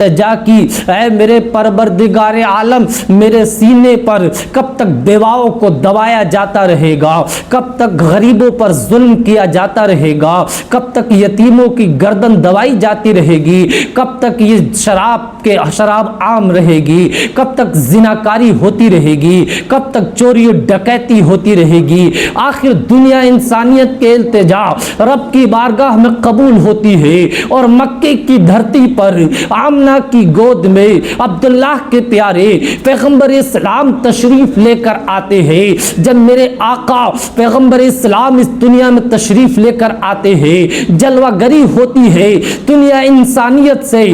التجا کی، اے میرے پروردگار عالم میرے سینے پر کب تک بیواؤں کو دبایا جاتا رہے گا، کب تک غریبوں پر ظلم کیا جاتا رہے گا، کب تک یتیموں کی گردن دبائی جاتی رہے گی، کب تک یہ شراب عام رہے گی، کب تک زناکاری ہوتی رہے گی، کب تک چوری و ڈکیتی ہوتی رہے گی۔ آخر دنیا انسانیت کے التجا رب کی بارگاہ میں قبول ہوتی ہے، اور مکے کی دھرتی پر آمنہ کی گود میں عبداللہ کے پیارے پیغمبر اسلام تشریف لے کر آتے ہیں۔ جب میرے آقا پیغمبر اسلام اس دنیا میں تشریف لے کر آتے ہیں، جلوہ گری ہوتی ہے، دنیا انسانیت سے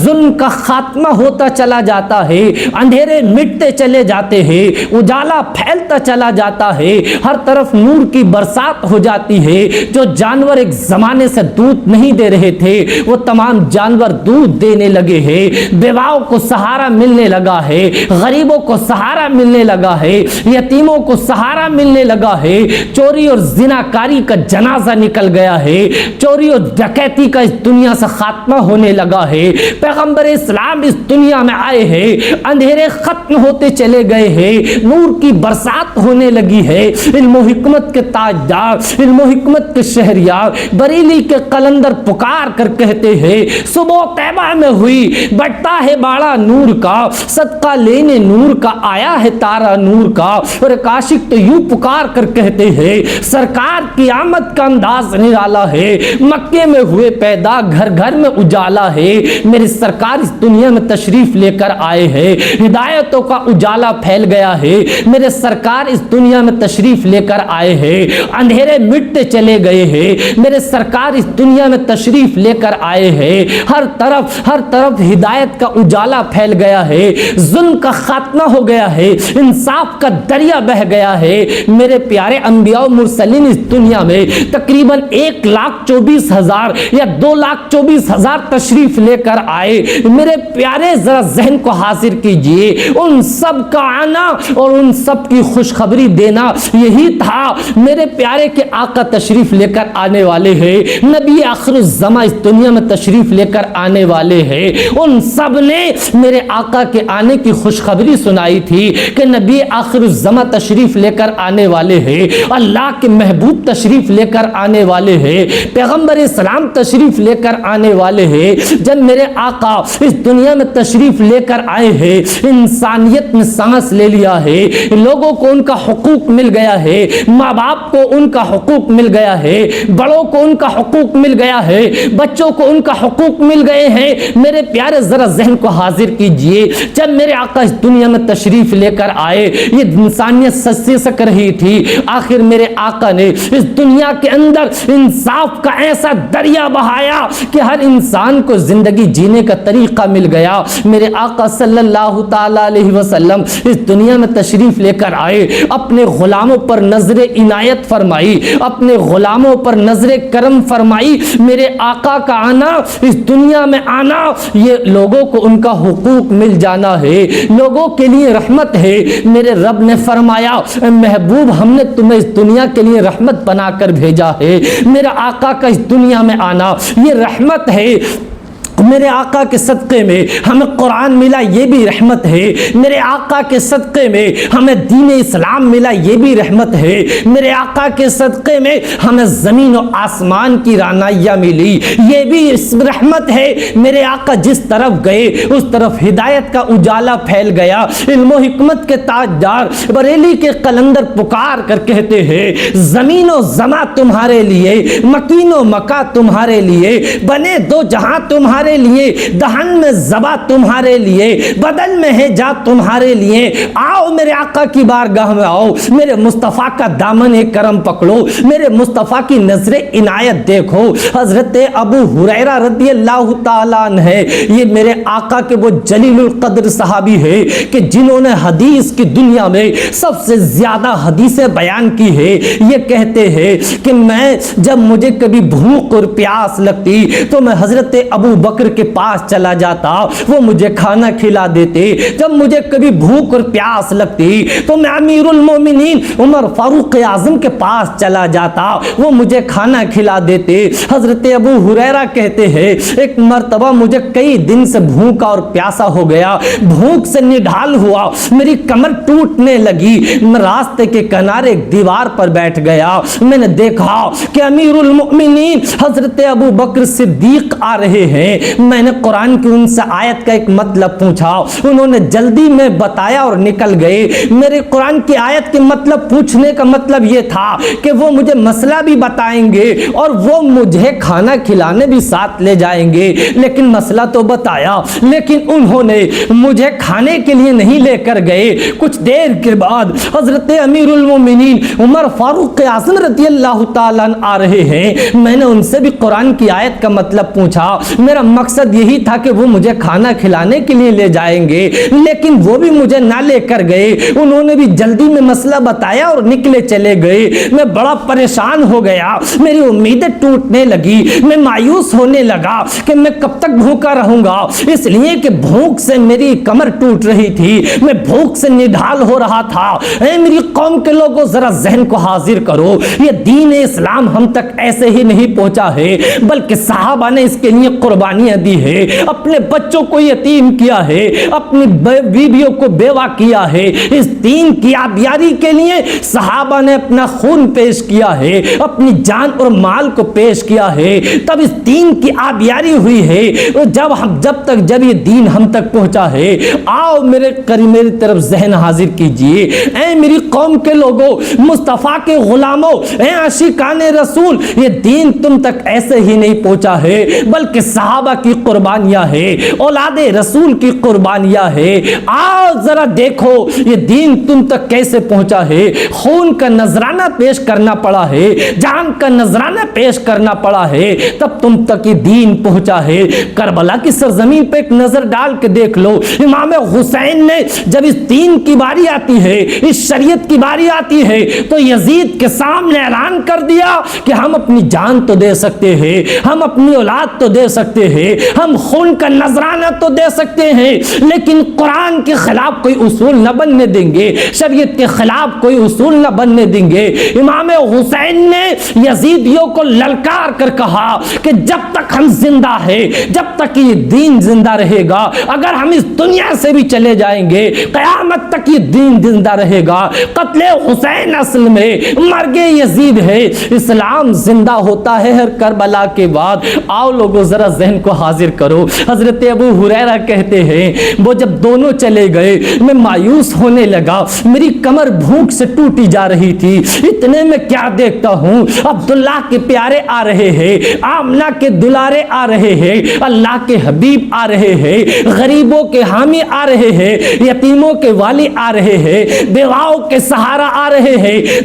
ظلم کا خاتمہ ہوتا چلا جاتا ہے، اندھیرے مٹتے چلے جاتے ہیں، اجالا پھیلتا چلا جاتا ہے، ہر طرف نور کی برسات ہو جاتی ہے۔ جو جانور ایک زمانے سے دودھ نہیں دے رہے تھے وہ تمام جانور دودھ دینے لگے ہیں، بیواؤں کو سہارا ملنے لگا ہے، غریبوں کو سہارا ملنے لگا ہے، یتیموں کو سہارا ملنے لگا ہے، چوری اور زناکاری کا جنازہ نکل گیا ہے، چوری اور ڈکیتی کا اس دنیا سے خاتمہ ہونے لگا ہے۔ پیغمبر اسلام اس دنیا میں آئے ہیں، اندھیرے ختم ہوتے چلے گئے ہیں، نور کی برسات ہونے لگی ہے۔ علم و حکمت کے تاجدار، علم و حکمت کے شہریار بریلی کے قلندر پکار کر کہتے ہیں، صبح طیبہ میں ہوئی بٹتا ہے باڑا نور کا، صدقہ لینے نور کا آیا ہے تارا نور کا۔ اور ایک عاشق تو یوں پکار کر کہتے ہیں، سرکار کی آمد کا انداز نرالا ہے، مکے میں ہوئے پیدا گھر گھر میں اجالا ہے۔ میری سرکار اس دنیا میں تشریف لے کر آئے ہیں، ہدایتوں کا اجالا پھیل گیا ہے۔ میرے سرکار اس دنیا میں تشریف لے کر آئے ہیں، اندھیرے مٹتے چلے گئے ہیں۔ میرے سرکار اس دنیا میں تشریف لے کر آئے ہیں، ہر طرف ہدایت کا اجالا پھیل گیا ہے، ظلم کا خاتمہ ہو گیا ہے، انصاف کا دریا بہہ گیا ہے۔ میرے پیارے انبیاء و مرسلین اس دنیا میں تقریباً 1,24,000 یا 2,24,000 تشریف لے کر آئے۔ میرے پیارے ذرا ذہن کو حاضر کیجئے، ان سب کا آنا اور ان سب کی خوشخبری دینا یہی تھا۔ میرے پیارے کے آقا تشریف لے کر آنے والے ہیں، نبی آخر الزماں اس دنیا میں تشریف لے کر آنے والے ہیں۔ ان سب نے میرے آقا کے آنے کی خوشخبری سنائی تھی کہ نبی آخر الزماں تشریف لے کر آنے والے ہیں، اللہ کے محبوب تشریف لے کر آنے والے ہیں، پیغمبر اسلام تشریف لے کر آنے والے ہیں۔ جب میرے آقا اس دنیا میں تشریف لے کر آئے ہیں، انسانیت نے سانس لے لیا ہے، لوگوں کو ان کا حقوق مل گیا ہے، ماں باپ کو ان کا حقوق مل گیا ہے، بڑوں کو ان کا حقوق مل گیا ہے، بچوں کو ان کا حقوق مل گئے ہیں۔ میرے پیارے ذرا ذہن کو حاضر کیجئے، جب میرے آقا اس دنیا میں تشریف لے کر آئے، یہ انسانیت سستے سک رہی تھی، آخر میرے آقا نے اس دنیا کے اندر انصاف کا ایسا دریا بہایا کہ ہر انسان کو زندگی جینے کا طریقہ مل گیا۔ میرے آقا صلی اللہ تعالی علیہ وسلم اس دنیا میں تشریف لے کر آئے، اپنے غلاموں پر نظر عنایت فرمائی، اپنے غلاموں پر نظر کرم فرمائی۔ میرے آقا کا آنا، اس دنیا میں آنا، یہ لوگوں کو ان کا حقوق مل جانا ہے، لوگوں کے لیے رحمت ہے۔ میرے رب نے فرمایا، اے محبوب ہم نے تمہیں اس دنیا کے لیے رحمت بنا کر بھیجا ہے۔ میرا آقا کا اس دنیا میں آنا یہ رحمت ہے۔ میرے آقا کے صدقے میں ہمیں قرآن ملا، یہ بھی رحمت ہے۔ میرے آقا کے صدقے میں ہمیں دین اسلام ملا، یہ بھی رحمت ہے۔ میرے آقا کے صدقے میں ہمیں زمین و آسمان کی رانائیاں ملی، یہ بھی رحمت ہے۔ میرے آقا جس طرف گئے اس طرف ہدایت کا اجالا پھیل گیا۔ علم و حکمت کے تاجدار بریلی کے قلندر پکار کر کہتے ہیں، زمین و زماں تمہارے لیے، مکین و مکا تمہارے لیے، بنے دو جہاں تمہارے لیے، دہن میں زبا تمہارے لیے، بدل میں ہے جا تمہارے لیے۔ آؤ میرے آقا کی بارگاہ میں آؤ، میرے مصطفیٰ کا دامن کرم پکڑو، میرے مصطفیٰ کی نظر عنایت دیکھو۔ حضرت ابو ہریرہ رضی اللہ تعالیٰ عنہ ہے، یہ میرے آقا کے وہ جلیل القدر صحابی ہے کہ جنہوں نے حدیث کی دنیا میں سب سے زیادہ حدیثیں بیان کی ہے۔ یہ کہتے ہیں کہ میں جب مجھے کبھی بھوک اور پیاس لگتی تو میں حضرت ابو بکر بکر کے پاس چلا جاتا، وہ مجھے کھانا کھلا دیتے۔ جب مجھے کبھی بھوک اور پیاس لگتی تو میں امیر المومنین عمر فاروق اعظم کے پاس چلا جاتا، وہ مجھے کھانا کھلا دیتے۔ حضرت ابو ہریرہ کہتے ہیں ایک مرتبہ مجھے کئی دن سے بھوکا اور پیاسا ہو گیا، بھوک سے نڈھال ہوا، میری کمر ٹوٹنے لگی، میں راستے کے کنارے ایک دیوار پر بیٹھ گیا۔ میں نے دیکھا کہ امیر المؤمنین حضرت ابو بکر صدیق آ رہے ہیں۔ میں نے قرآن کی ان سے آیت کا ایک مطلب پوچھا، انہوں نے جلدی میں بتایا اور نکل گئے۔ میرے قرآن کی آیت کے مطلب پوچھنے کا مطلب یہ تھا کہ وہ مجھے مسئلہ بھی بتائیں گے اور وہ مجھے کھانا کھلانے بھی ساتھ لے جائیں گے، لیکن مسئلہ تو بتایا، لیکن انہوں نے مجھے کھانے کے لیے نہیں لے کر گئے۔ کچھ دیر کے بعد حضرت امیر المومنین عمر فاروق اعظم رضی اللہ تعالیٰ عنہ آ رہے ہیں۔ میں نے ان سے بھی قرآن کی آیت کا مطلب پوچھا، میرا مقصد یہی تھا کہ وہ مجھے کھانا کھلانے کے لیے لے جائیں گے، لیکن وہ بھی مجھے نہ لے کر گئے، انہوں نے بھی جلدی میں مسئلہ بتایا اور نکلے چلے گئے۔ میں بڑا پریشان ہو گیا، میری امیدیں ٹوٹنے لگی، میں مایوس ہونے لگا کہ میں کب تک بھوکا رہوں گا، اس لیے کہ بھوک سے میری کمر ٹوٹ رہی تھی، میں بھوک سے نڈھال ہو رہا تھا۔ اے میری قوم کے لوگوں ذرا ذہن کو حاضر کرو، یہ دین اسلام ہم تک ایسے ہی نہیں پہنچا ہے، بلکہ صحابہ نے اس کے لیے قربانیاں دی ہے، اپنے بچوں کو یتیم کیا ہے، اپنی بیویوں کو بیوہ کیا ہے، اس دین کی آبیاری کے لیے صحابہ نے اپنا خون پیش کیا ہے، اپنی جان اور مال کو پیش کیا ہے، تب اس دین کی آبیاری ہوئی ہے۔ جب یہ دین ہم تک پہنچا ہے، آؤ میری طرف ذہن حاضر کیجئے۔ اے میری قوم کے لوگوں، مصطفیٰ کے غلاموں، اے عاشقان رسول، یہ دین تم تک ایسے ہی نہیں پہنچا ہے، بلکہ صحابہ کی قربانیاں ہے، اولاد رسول کی قربانیاں ہے۔ آؤ ذرا دیکھو یہ دین تم تک کیسے پہنچا ہے، خون کا نذرانہ پیش کرنا پڑا ہے، جان کا نذرانہ پیش کرنا پڑا ہے، تب تم تک یہ دین پہنچا ہے۔ کربلا کی سرزمین پہ ایک نظر ڈال کے دیکھ لو، امام حسین نے جب اس دین کی باری آتی ہے، اس شریعت کی باری آتی ہے، تو یزید کے سامنے اعلان کر دیا کہ ہم اپنی جان تو دے سکتے ہیں، ہم اپنی اولاد تو دے سکتے ہیں، ہم خون کا نذرانہ تو دے سکتے ہیں، لیکن قرآن کے خلاف کوئی اصول نہ بننے دیں گے، شریعت کے خلاف کوئی اصول نہ بننے دیں گے۔ امام حسین نے یزیدیوں کو للکار کر کہا کہ جب تک ہم زندہ ہیں، جب تک یہ دین زندہ رہے گا، اگر ہم اس دنیا سے بھی چلے جائیں گے، قیامت تک یہ دین زندہ رہے گا۔ قتل حسین اصل میں مرگ یزید ہے، اسلام زندہ ہوتا ہے ہر کربلا کے بعد۔ آؤ لوگوں ذرا ذہن کو حاضر کرو۔ حضرت ابو ہریرہ کہتے ہیں وہ جب دونوں چلے گئے میں مایوس ہونے لگا، میری کمر بھوک سے ٹوٹی جا رہی تھی۔ اتنے میں کیا دیکھتا ہوں، عبداللہ کے پیارے آ رہے ہیں، آمنہ کے دلارے آ رہے ہیں، اللہ کے حبیب آ رہے ہیں، غریبوں کے حامی آ رہے ہیں، یتیموں کے والی آ رہے ہیں، بیواؤں کے سہارا آ رہے ہیں،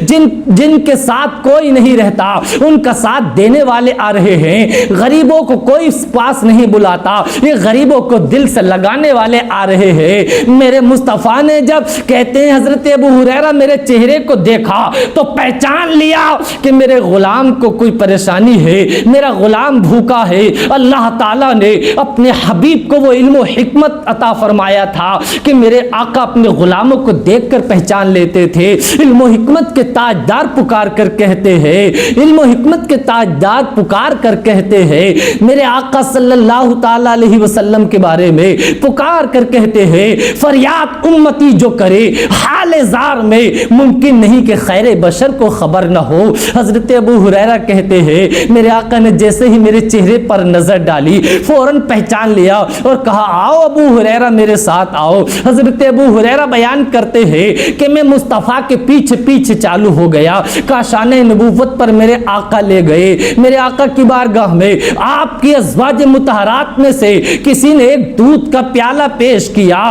جن کے ساتھ کوئی نہیں رہتا ان کا ساتھ دینے والے آ رہے ہیں، غریبوں کو کوئی پاس نہیں بلاتا، یہ غریبوں کو دل سے لگانے والے آ رہے ہیں۔ میرے مصطفیٰ نے جب کہتے ہیں حضرت ابو ہریرہ میرے چہرے کو دیکھا تو پہچان لیا کہ میرے غلام کو کوئی پریشانی ہے، میرا غلام بھوکا ہے۔ اللہ تعالیٰ نے اپنے حبیب کو وہ علم و حکمت عطا فرمایا تھا کہ میرے آقا اپنے غلاموں کو دیکھ کر پہچان لیتے تھے۔ علم و حکمت کے تاجدار پکار کر کہتے ہیں، علم و حکمت کے تاجدار پکار کر کہتے ہیں، میرے آقا صلی اللہ تعالی علیہ وسلم کے بارے میں پکار کر کہتے ہیں، فریاد امتی جو کرے حال زار میں ممکن نہیں کہ خیر بشر کو خبر نہ ہو۔ حضرت ابو ہریرہ کہتے ہیں میرے آقا نے جیسے ہی میرے چہرے پر نظر ڈالی فوراً پہچان لیا اور کہا آؤ ابو ہریرہ میرے ساتھ آؤ۔ حضرت ابو ہریرہ بیان کرتے ہیں کہ میں مصطفیٰ کے پیچھے پیچھے چالو ہو گیا، کاشان نبوت پر میرے آقا لے گئے۔ میرے آقا کی بارگاہ میں آپ کی ازواج مطہرات میں سے کسی نے ایک دودھ کا پیالہ پیش کیا۔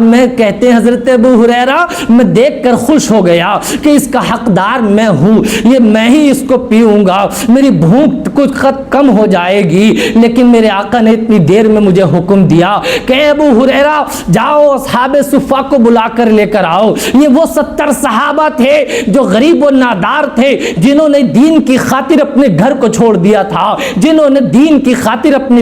میں کہتے ہیں حضرت ابو ہریرہ میں دیکھ کر خوش ہو گیا کہ اس کا حقدار میں ہوں، یہ میں ہی اس کو پیوں گا، میری بھوک کچھ کم ہو جائے گی۔ لیکن میرے آقا نے اتنی دیر میں مجھے حکم دیا کہ ابو ہریرہ جاؤ اصحاب صفہ کو بلا کر لے کر آؤ۔ یہ وہ 70 صحابہ تھے جو غریب و نادار تھے، جنہوں نے دین کی خاطر اپنے گھر کو چھوڑ دیا تھا، جنہوں نے دین کی خاطر اپنی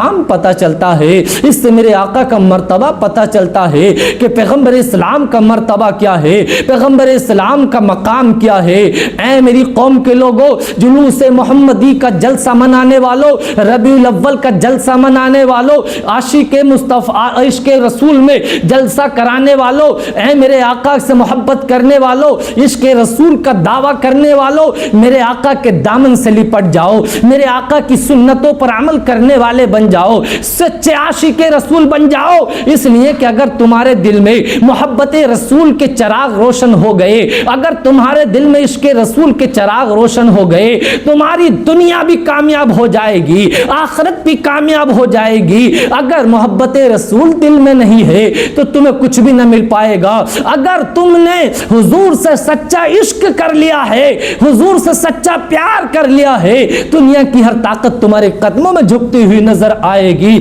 مقام پتہ چلتا ہے، اس سے میرے آقا کا مرتبہ پتہ چلتا ہے کہ پیغمبر اسلام کا مرتبہ کیا ہے، پیغمبر اسلام کا مقام کیا ہے۔ اے میری قوم کے لوگوں، جلوس محمدی کا جلسہ منانے والوں، ربیع الاول کا جلسہ منانے والوں، عاشق مصطفیٰ عشق رسول میں جلسہ کرانے والوں، اے میرے آقا سے محبت کرنے والوں، عشق رسول کا دعویٰ کرنے والوں، میرے آقا کے دامن سے لپٹ جاؤ، میرے آقا کی سنتوں پر عمل کرنے والے بن جاؤ، سچے عاشق رسول بن جاؤ۔ اس لیے کہ اگر تمہارے دل میں محبت رسول کے چراغ روشن ہو گئے، اگر تمہارے دل میں عشق رسول کے چراغ روشن ہو گئے، تمہاری دنیا بھی کامیاب ہو جائے گی، آخرت بھی کامیاب ہو جائے گی۔ اگر محبت رسول دل میں نہیں ہے تو تمہیں کچھ بھی نہ مل پائے گا۔ اگر تم نے حضور سے سچا عشق کر لیا ہے، حضور سے سچا پیار کر لیا ہے، دنیا کی ہر طاقت تمہارے قدموں میں جھکتی ہوئی نظر آئے گی۔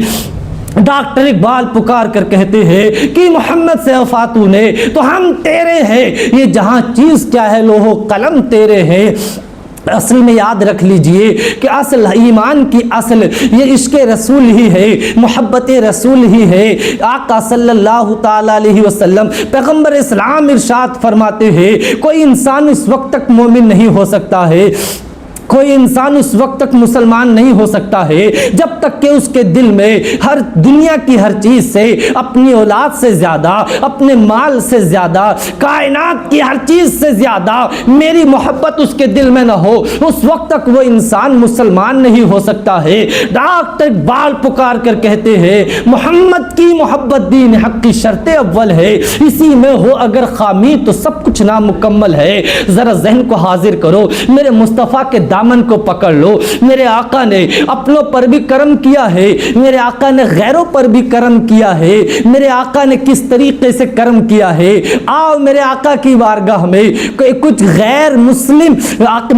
ڈاکٹر اقبال پکار کر کہتے ہیں کہ محمد سے وفاتو نے تو ہم تیرے ہیں، یہ جہاں چیز کیا ہے لوح و قلم تیرے ہیں۔ اصل میں یاد رکھ لیجئے کہ اصل ایمان کی اصل یہ عشق رسول ہی ہے، محبت رسول ہی ہے۔ آقا صلی اللہ تعالی علیہ وسلم پیغمبر اسلام ارشاد فرماتے ہیں کوئی انسان اس وقت تک مومن نہیں ہو سکتا ہے، کوئی انسان اس وقت تک مسلمان نہیں ہو سکتا ہے جب تک کہ اس کے دل میں ہر دنیا کی ہر چیز سے، اپنی اولاد سے زیادہ، اپنے مال سے زیادہ، کائنات کی ہر چیز سے زیادہ میری محبت اس کے دل میں نہ ہو، اس وقت تک وہ انسان مسلمان نہیں ہو سکتا ہے۔ ڈاکٹر اقبال پکار کر کہتے ہیں محمد کی محبت دین حق کی شرط اول ہے، اسی میں ہو اگر خامی تو سب کچھ نامکمل ہے۔ ذرا ذہن کو حاضر کرو، میرے مصطفیٰ کے دامن کو پکڑ لو۔ میرے آقا نے اپنوں پر بھی کرم کیا ہے، میرے آقا نے غیروں پر بھی کرم کیا ہے، میرے آقا نے کس طریقے سے کرم کیا ہے۔ آؤ میرے آقا کی بارگاہ میں کچھ غیر مسلم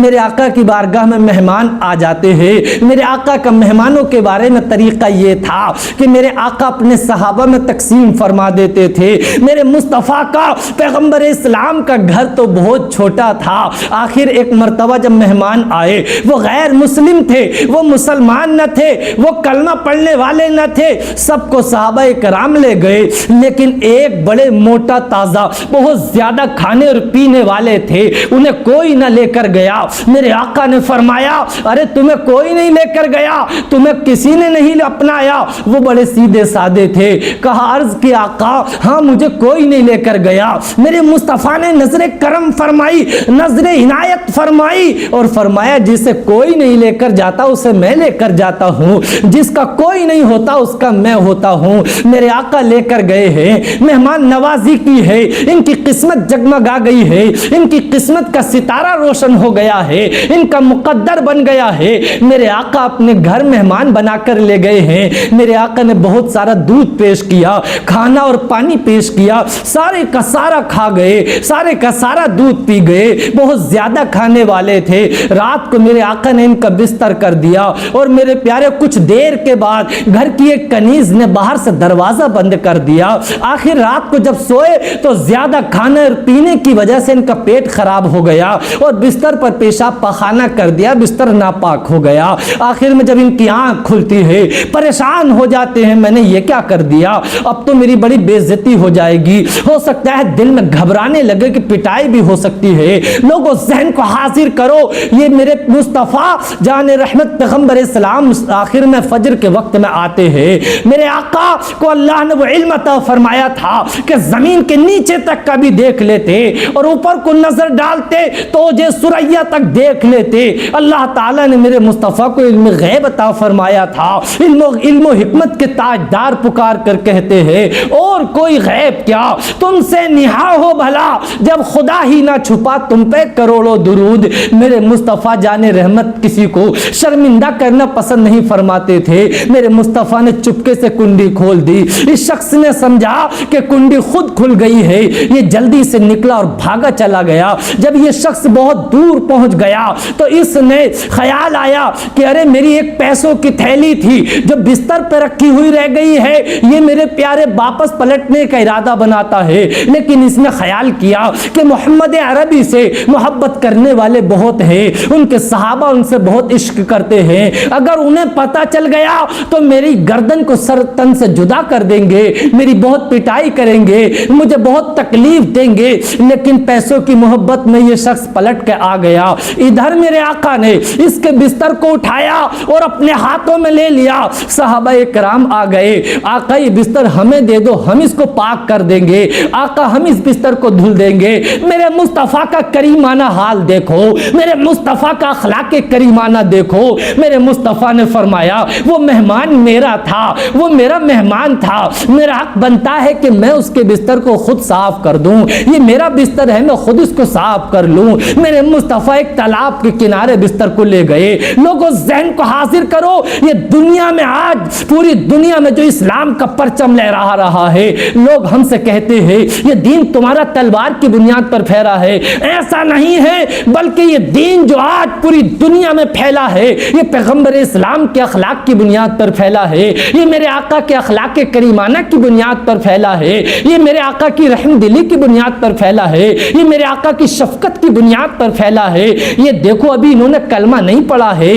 میرے آقا کی بارگاہ میں مہمان آ جاتے ہیں۔ میرے آقا کا مہمانوں کے بارے میں طریقہ یہ تھا کہ میرے آقا اپنے صحابہ میں تقسیم فرما دیتے تھے۔ میرے مصطفیٰ کا، پیغمبر اسلام کا گھر تو بہت چھوٹا تھا، آخر ایک مرتبہ جب مہمان آئے، وہ غیر مسلم تھے، وہ مسلمان نہ تھے، وہ کلمہ پڑھنے والے نہ تھے، سب کو صحابہ کرام لے گئے، لیکن ایک بڑے موٹا تازہ بہت زیادہ کھانے اور پینے والے تھے، انہیں کوئی نہ لے کر گیا۔ میرے آقا نے فرمایا ارے تمہیں کوئی نہیں لے کر گیا، تمہیں کسی نے نہیں اپنایا۔ وہ بڑے سیدھے سادے تھے، کہا عرض کی آقا ہاں مجھے کوئی نہیں لے کر گیا۔ میرے مصطفیٰ نے نظر کرم فرمائی، نظر عنایت فرمائی اور فرمایا جسے کوئی نہیں لے کر جاتا اسے میں لے کر جاتا ہوں، جس کا کوئی نہیں ہوتا اس کا میں ہوتا ہوں۔ میرے آقا لے کر گئے ہیں، مہمان نوازی کی ہے، ان کی قسمت جگمگا گئی ہے، ان کی قسمت کا ستارہ روشن ہو گیا ہے، ان کا مقدر بن گیا ہے۔ میرے آقا اپنے گھر مہمان بنا کر لے گئے ہیں۔ میرے آقا نے بہت سارا دودھ پیش کیا، کھانا اور پانی پیش کیا، سارے کا سارا کھا گئے، سارے کا سارا دودھ پی گئے، بہت زیادہ کھانے والے تھے۔ رات کو میرے آقا نے ان کا بستر کر دیا اور میرے پیارے کچھ دیر کے بعد گھر کی ایک کنیز نے باہر سے دروازہ بند کر دیا۔ آخر رات کو جب سوئے تو زیادہ کھانے اور پینے کی وجہ سے ان کا پیٹ خراب ہو گیا اور بستر پر پیشاب پخانہ کر دیا، بستر ناپاک ہو گیا۔ آخر میں جب ان کی آنکھ کھلتی ہے پریشان ہو جاتے ہیں میں نے یہ کیا کر دیا، اب تو میری بڑی بے عزتی ہو جائے گی، ہو سکتا ہے دل میں گھبرانے لگے کہ پٹائی بھی ہو سکتی ہے۔ لوگوں ذہن کو حاضر کرو، یہ میرے مصطفیٰ جان رحمت پیغمبر اسلام آخر میں فجر کے وقت میں آتے ہیں۔ میرے آقا کو اللہ نے وہ علم عطا فرمایا تھا کہ زمین کے نیچے تک کا بھی دیکھ لیتے اور اوپر کو نظر ڈالتے تو جو سریا تک دیکھ لیتے۔ اللہ تعالیٰ نے میرے مصطفیٰ کو علم غیب عطا فرمایا تھا۔ علم و حکمت کے تاجدار پکار کر کہتے ہیں اور کوئی غیب کیا، تم سے نہا ہو بھلا، جب خدا ہی نہ چھپا تم پہ کروڑوں درود۔ میرے مصطفیٰ جان رحمت کسی کو شرمندہ کرنا پسند نہیں فرماتے تھے۔ میرے مصطفیٰ نے چپکے سے کنڈی کھول دی، اس شخص نے سمجھا کہ کنڈی خود کھل گئی ہے، یہ جلدی سے نکلا اور بھاگا چلا گیا۔ جب یہ شخص بہت دور پہنچ گیا تو اس نے خیال آیا کہ ارے میری ایک پیسوں کی تھیلی تھی جو بستر پہ رکھی ہوئی رہ گئی ہے، یہ میرے پیارے واپس پلٹنے کا ارادہ بناتا ہے، لیکن اس نے خیال کیا کہ محمد عربی سے محبت کرنے والے بہت ہیں، ان کے صحابہ ان سے بہت عشق کرتے ہیں، اگر انہیں پتہ چل گیا تو میری گردن کو سر تن سے جدا کر دیں گے، میری بہت پٹائی کریں گے، مجھے بہت تکلیف دیں گے۔ لیکن پیسوں کی محبت میں یہ شخص پلٹ کے آ گیا۔ ادھر میرے آقا نے اس کے بستر کو اٹھایا اور اپنے ہاتھوں میں لے لیا۔ صحابہ کرام آ گئے، آقا یہ بستر ہمیں دے دو، ہم اس کو پاک کر دیں گے، آقا ہم اس بستر کو دھل دیں گے۔ میرے مصطفیٰ کا کریمانہ حال دیکھو، میرے مصطفیٰ کا اخلاق کریمانہ دیکھو۔ میرے مصطفیٰ نے فرمایا وہ مہمان میرا تھا، وہ میرا مہمان تھا، میرا حق بنتا ہے کہ میں اس کے بستر کو خود صاف کر دوں، یہ میرا بستر ہے میں خود اس کو صاف کر لوں۔ میرے مصطفیٰ ایک تالاب کے کنارے بستر کو لے گئے۔ لوگوں ذہن کو حاضر کرو، یہ دنیا میں آج پوری دنیا میں جو اسلام کا پرچم لہرا رہا ہے، لوگ ہم سے کہتے ہیں یہ دین تمہارا تلوار کی بنیاد پر پھیلا ہے، ایسا نہیں ہے، بلکہ یہ دین جو آج پوری دنیا میں پھیلا ہے یہ پیغمبر اسلام کے اخلاق کی بنیاد پر پھیلا ہے، یہ میرے آقا کے اخلاق کریمانہ کی بنیاد پر پھیلا ہے، یہ میرے آقا کی رحم دلی کی بنیاد پر پھیلا ہے، یہ میرے آقا کی شفقت کی بنیاد پر پھیلا ہے۔ یہ دیکھو ابھی انہوں نے کلمہ نہیں پڑھا ہے،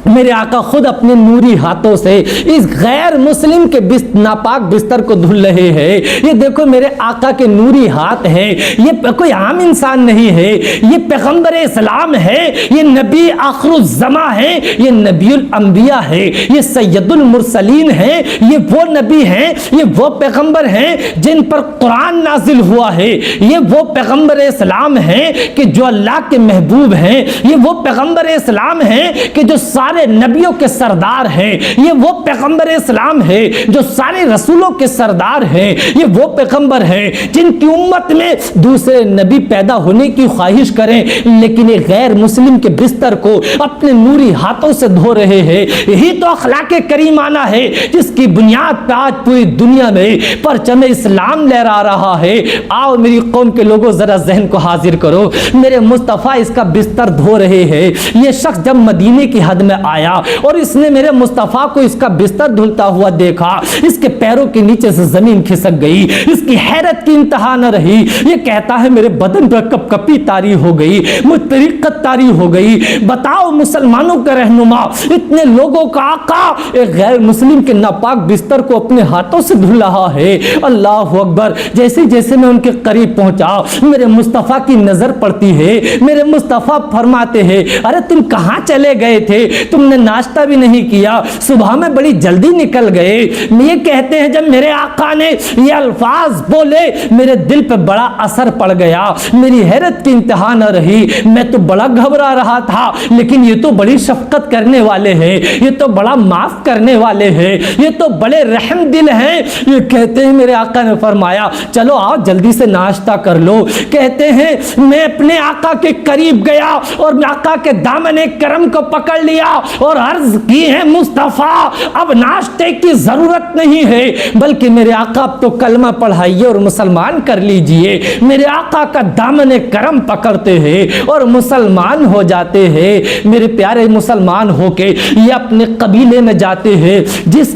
میرے آقا خود اپنے نوری ہاتھوں سے اس غیر مسلم کے ناپاک بستر کو دھل رہے ہیں۔ یہ دیکھو میرے آقا کے نوری ہاتھ ہیں، یہ کوئی عام انسان نہیں ہے، یہ پیغمبر اسلام ہے، یہ نبی آخر الزماں ہے، یہ نبی الانبیاء ہے، یہ سید المرسلین ہیں، یہ وہ نبی ہیں، یہ وہ پیغمبر ہیں جن پر قرآن نازل ہوا ہے، یہ وہ پیغمبر اسلام ہیں کہ جو اللہ کے محبوب ہیں، یہ وہ پیغمبر اسلام ہیں کہ جو سارے نبیوں کے سردار ہیں، یہ وہ پیغمبر اسلام ہے جو سارے رسولوں کے سردار ہیں، یہ وہ پیغمبر ہیں جن کی امت میں دوسرے نبی پیدا ہونے کی خواہش کریں لیکن ایک غیر مسلم کے بستر کو اپنے نوری ہاتھوں سے دھو رہے ہیں۔ یہی تو اخلاق کریمانہ ہے جس کی بنیاد پہ آج پوری دنیا میں پرچم اسلام لہرا رہا ہے۔ آؤ میری قوم کے لوگوں ذرا ذہن کو حاضر کرو، میرے مصطفیٰ اس کا بستر دھو رہے ہیں۔ یہ شخص جب مدینے کی حد میں آیا اور اس نے میرے مصطفیٰ کو اس کا بستر دھلتا ہوا دیکھا، اس کے پیروں کے نیچے سے زمین کھسک گئی، اس کی حیرت کی انتہا نہ رہی۔ یہ کہتا ہے میرے بدن پر کپ کپی طاری ہو گئی، مجھ پر رقت طاری ہو گئی۔ بتاؤ مسلمانوں کا رہنما، اتنے لوگوں کا آقا ایک غیر مسلم کے ناپاک بستر کو اپنے ہاتھوں سے دھل رہا ہے۔ اللہ اکبر۔ جیسے جیسے میں ان کے قریب پہنچا میرے مصطفیٰ کی نظر پڑتی ہے، میرے مصطفیٰ فرماتے ہیں ارے تم کہاں چلے گئے تھے، تم نے ناشتہ بھی نہیں کیا، صبح میں بڑی جلدی نکل گئے۔ یہ کہتے ہیں جب میرے آقا نے یہ الفاظ بولے میرے دل پہ بڑا اثر پڑ گیا، میری حیرت کی انتہا نہ رہی، میں تو بڑا گھبرا رہا تھا لیکن یہ تو بڑی شفقت کرنے والے ہیں، یہ تو بڑا معاف کرنے والے ہیں، یہ تو بڑے رحم دل ہیں۔ یہ کہتے ہیں میرے آقا نے فرمایا چلو آؤ جلدی سے ناشتہ کر لو۔ کہتے ہیں میں اپنے آقا کے قریب گیا اور آقا کے دامن کرم کو پکڑ لیا اور عرض کی ہے مصطفیٰ اب ناشتے کی ضرورت نہیں ہے بلکہ میرے آقا اب تو کلمہ پڑھائیے اور مسلمان کر لیجئے۔ میرے آقا کا دامن کرم پکڑتے ہیں اور مسلمان ہو جاتے ہیں۔ میرے پیارے مسلمان ہو کے یہ اپنے قبیلے میں جاتے ہیں، جس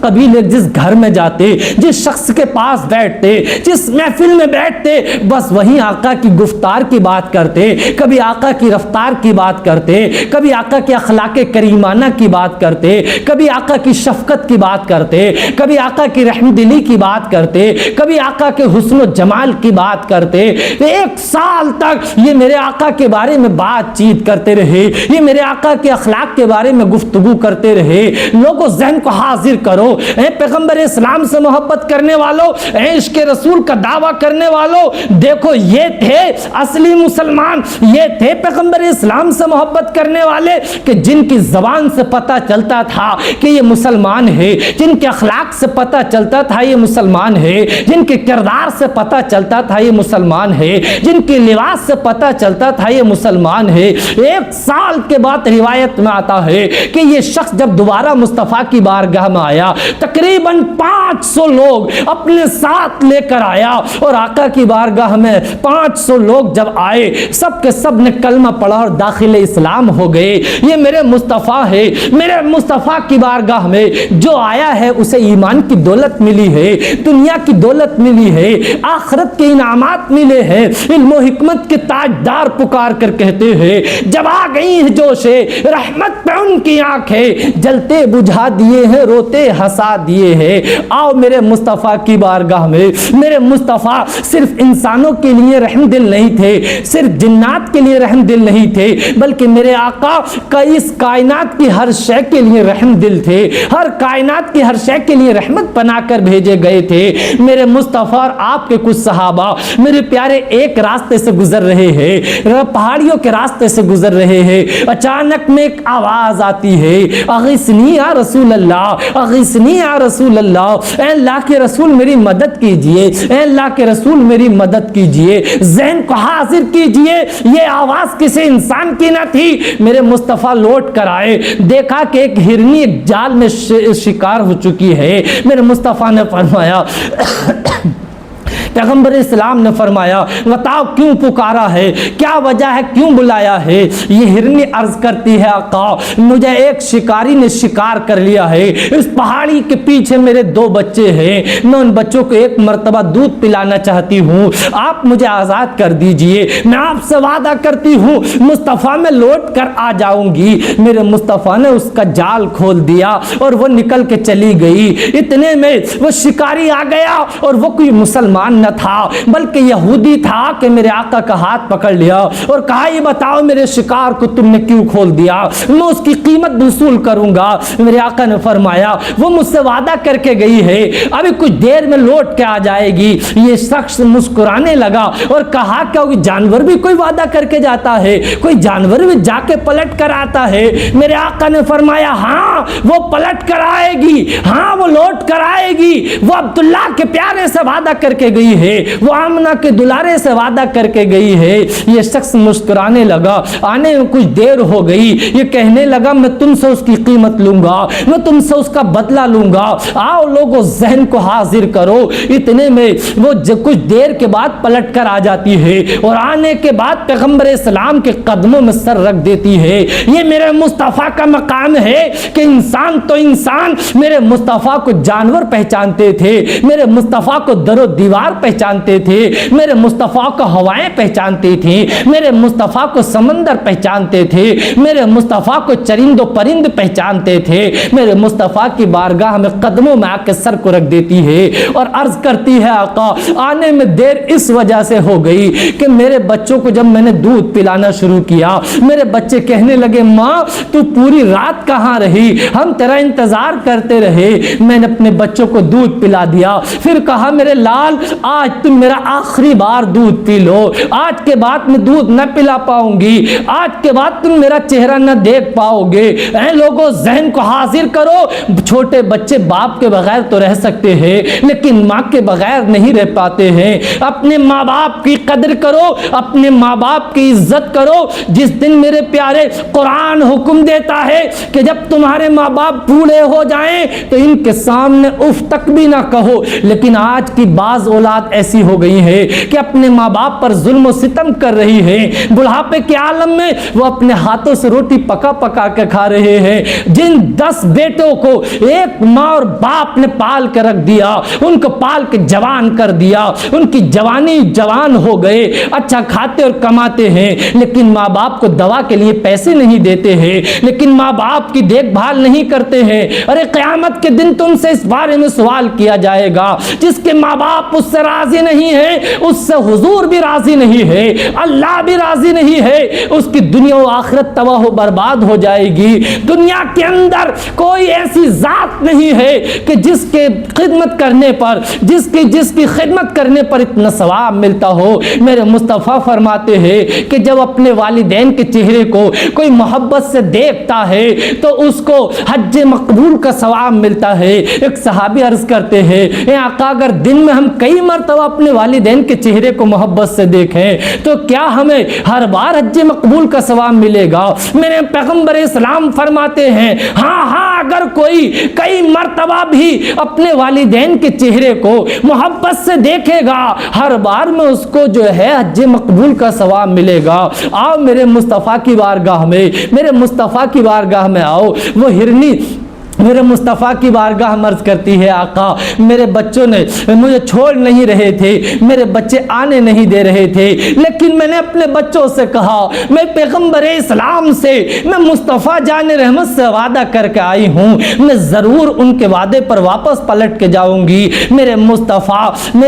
قبیلے جس گھر میں جاتے، جس شخص کے پاس بیٹھتے، جس محفل میں بیٹھتے، بس وہیں آقا کی گفتار کی بات کرتے، کبھی آقا کی رفتار کی بات کرتے، کبھی آقا کے اخلاق کریمانہ کی بات کرتے، کبھی آقا کی شفقت کی بات کرتے، کبھی آقا کی رحم دلی کی بات کرتے، کبھی آقا کے حسن و جمال کی بات کرتے۔ ایک سال تک یہ میرے آقا کے بارے میں بات چیت کرتے رہے، یہ میرے آقا کے اخلاق کے بارے میں گفتگو کرتے رہے۔ لوگوں ذہن کو حاضر کرو، اے پیغمبر اسلام سے محبت کرنے والوں، اے عشق رسول کا دعویٰ کرنے والوں، دیکھو یہ تھے اصلی مسلمان، یہ تھے پیغمبر اسلام سے محبت کرنے والے کہ جن کی زبان سے پتہ چلتا تھا کہ یہ مسلمان ہے، جن کے اخلاق سے پتہ چلتا تھا یہ مسلمان ہے، جن کے کردار سے پتہ چلتا تھا یہ مسلمان ہے، جن کے لباس سے پتہ چلتا تھا یہ مسلمان ہے۔ ایک سال کے بعد روایت میں آتا ہے کہ یہ شخص جب دوبارہ مصطفیٰ کی بارگاہ میں آیا تقریباً 500 لوگ اپنے ساتھ لے کر آیا اور آقا کی بارگاہ میں 500 لوگ جب آئے سب کے سب نے کلمہ پڑھا اور داخل اسلام ہو گئے۔ یہ میرے مصطفیٰ ہے، میرے مصطفیٰ کی بارگاہ میں جو آیا ہے اسے ایمان کی دولت ملی ہے، دنیا کی دولت ملی ہے، آخرت کے انعامات ملے ہیں۔ علم و حکمت کے تاجدار پکار کر کہتے ہیں جب آ گئی ہے جوش رحمت پہ ان کی آنکھیں، جلتے بجھا دیے ہیں روتے ہنسا دیے ہیں۔ آؤ میرے مصطفیٰ کی بارگاہ میں۔ میرے مصطفیٰ صرف انسانوں کے لیے رحم دل نہیں تھے، صرف جنات کے لیے رحم دل نہیں تھے، بلکہ میرے آقا کا اس کائنات کی ہر شے کے لیے رحم دل تھے، ہر کائنات کی ہر شے کے لیے رحمت بنا کر بھیجے گئے تھے۔ میرے مصطفیٰ اور آپ کے کچھ صحابہ میرے پیارے ایک راستے سے گزر رہے ہیں، پہاڑیوں کے راستے سے گزر رہے ہیں، اچانک میں ایک آواز آتی ہے، اغثنی یا رسول اللہ، اغثنی یا رسول اللہ، اے اللہ کے رسول میری مدد کیجئے، اے اللہ کے رسول میری مدد کیجئے، ذہن کو حاضر کیجئے۔ یہ آواز کسی انسان کی نہ تھی۔ میرے مصطفیٰ لوٹ کر آئے، دیکھا کہ ایک ہرنی ایک جال میں شکار ہو چکی ہے۔ میرے مصطفیٰ نے فرمایا پیغمبر اسلام نے فرمایا بتاؤ کیوں پکارا ہے، کیا وجہ ہے، کیوں بلایا ہے؟ یہ ہرنی عرض کرتی ہے آقا مجھے ایک شکاری نے شکار کر لیا ہے، اس پہاڑی کے پیچھے میرے 2 بچے ہیں، میں ان بچوں کو ایک مرتبہ دودھ پلانا چاہتی ہوں، آپ مجھے آزاد کر دیجئے، میں آپ سے وعدہ کرتی ہوں مصطفیٰ میں لوٹ کر آ جاؤں گی۔ میرے مصطفیٰ نے اس کا جال کھول دیا اور وہ نکل کے چلی گئی۔ اتنے میں وہ شکاری آ گیا اور وہ کوئی مسلمان نہ تھا بلکہ یہودی تھا کہ میرے آقا کا ہاتھ پکڑ لیا اور کہا یہ بتاؤ میرے شکار کو تم نے کیوں کھول دیا، میں اس کی قیمت وصول کروں گا۔ میرے آقا نے فرمایا وہ مجھ سے وعدہ کر کے گئی ہے، ابھی کچھ دیر میں لوٹ کے آ جائے گی۔ یہ شخص مسکرانے لگا اور کہا کہ جانور بھی کوئی وعدہ کر کے جاتا ہے، کوئی جانور بھی جا کے پلٹ کر آتا ہے؟ میرے آقا نے فرمایا ہاں وہ پلٹ کر آئے گی، ہاں وہ لوٹ کر آئے گی، وہ عبداللہ کے پیارے سے وعدہ کر کے گئی ہے، وہ آمنہ کے دلارے سے وعدہ کر کے گئی ہے۔ یہ شخص مسکرانے لگا، آنے میں کچھ دیر ہو گئی، یہ کہنے لگا میں تم سے اس کی قیمت لوں گا، میں تم سے اس کا بدلہ لوں گا، آؤ لوگوں ذہن کو حاضر کرو۔ اتنے میں وہ کچھ دیر کے بعد پلٹ کر آ جاتی ہے اور آنے کے بعد پیغمبر اسلام کے قدموں میں سر رکھ دیتی ہے۔ یہ میرے مصطفیٰ کا مقام ہے کہ انسان تو انسان میرے مصطفیٰ کو جانور پہچانتے تھے، میرے مصطفیٰ کو در و دیوار پہچانتے تھے، میرے مصطفیٰ کو ہوائیں پہچانتی تھیں، میرے مصطفیٰ کو سمندر پہچانتے تھے، میرے مصطفیٰ کو چرند و پرند پہچانتے تھے۔ میرے مصطفیٰ کی بارگاہ میں قدموں میں آ کے سر کو رکھ دیتی ہے اور عرض کرتی ہے آقا آنے میں دیر اس وجہ سے ہو گئی کہ میرے بچوں کو جب میں نے دودھ پلانا شروع کیا میرے بچے کہنے لگے ماں تو پوری رات کہاں رہی، ہم تیرا انتظار کرتے رہے۔ میں نے اپنے بچوں کو دودھ پلا دیا، پھر کہا میرے لال آج تم میرا آخری بار دودھ پی لو، آج کے بعد میں دودھ نہ پلا پاؤں گی، آج کے بعد تم میرا چہرہ نہ دیکھ پاؤ گے۔ اے لوگوں ذہن کو حاضر کرو، چھوٹے بچے باپ کے بغیر تو رہ سکتے ہیں لیکن ماں کے بغیر نہیں رہ پاتے ہیں۔ اپنے ماں باپ کی قدر کرو، اپنے ماں باپ کی عزت کرو۔ جس دن میرے پیارے قرآن حکم دیتا ہے کہ جب تمہارے ماں باپ بوڑھے ہو جائیں تو ان کے سامنے اف تک بھی نہ کہو، لیکن آج کی بعض اولاد ایسی ہو گئی ہے کہ اپنے ماں باپ پر ظلم و ستم کر رہی ہے، بڑھاپے کے عالم میں وہ اپنے ہاتھوں سے روٹی پکا پکا کے کھا رہے ہیں۔ جن 10 بیٹوں کو ایک ماں اور باپ نے پال کے رکھ دیا، ان کو پال کے جوان کر دیا، ان کی جوانی جوان ہو گئے، اچھا کھاتے اور کماتے ہیں لیکن ماں باپ کو دوا کے لیے پیسے نہیں دیتے ہیں، لیکن ماں باپ کی دیکھ بھال نہیں کرتے ہیں۔ ارے قیامت کے دن تم سے اس بارے میں سوال کیا جائے گا۔ جس کے ماں باپ اس سے راضی نہیں ہے اس سے حضور بھی راضی نہیں ہے، اللہ بھی راضی نہیں ہے، اس کی دنیا و آخرت تباہ و برباد ہو جائے گی۔ دنیا کے اندر کوئی ایسی ذات نہیں ہے کہ جس کے خدمت کرنے پر جس کی خدمت کرنے پر اتنا ثواب ملتا ہو۔ میرے مصطفیٰ فرماتے ہیں کہ جب اپنے والدین کے چہرے کو کوئی محبت سے دیکھتا ہے تو اس کو حج مقبول کا ثواب ملتا ہے۔ ایک صحابی عرض کرتے ہیں اے آقا اگر دن میں ہم کئی مرتبہ اپنے والدین کے چہرے کو محبت سے دیکھیں تو کیا ہمیں ہر بار حج مقبول کا ثواب ملے گا؟ میرے پیغمبر اسلام فرماتے ہیں ہاں ہاں اگر کوئی کئی مرتبہ بھی اپنے والدین کے چہرے کو محبت سے دیکھے گا، ہر بار میں اس کو جو ہے حج مقبول کا ثواب ملے گا۔ آؤ میرے مصطفیٰ کی بارگاہ میں، میرے مصطفیٰ کی بارگاہ میں آؤ۔ وہ ہرنی میرے مصطفیٰ کی بارگاہ مرض کرتی ہے، آقا میرے بچوں نے مجھے چھوڑ نہیں رہے تھے، میرے بچے آنے نہیں دے رہے تھے، لیکن میں نے اپنے بچوں سے کہا میں پیغمبر اسلام سے، میں مصطفیٰ جان رحمت سے وعدہ کر کے آئی ہوں، میں ضرور ان کے وعدے پر واپس پلٹ کے جاؤں گی۔ میرے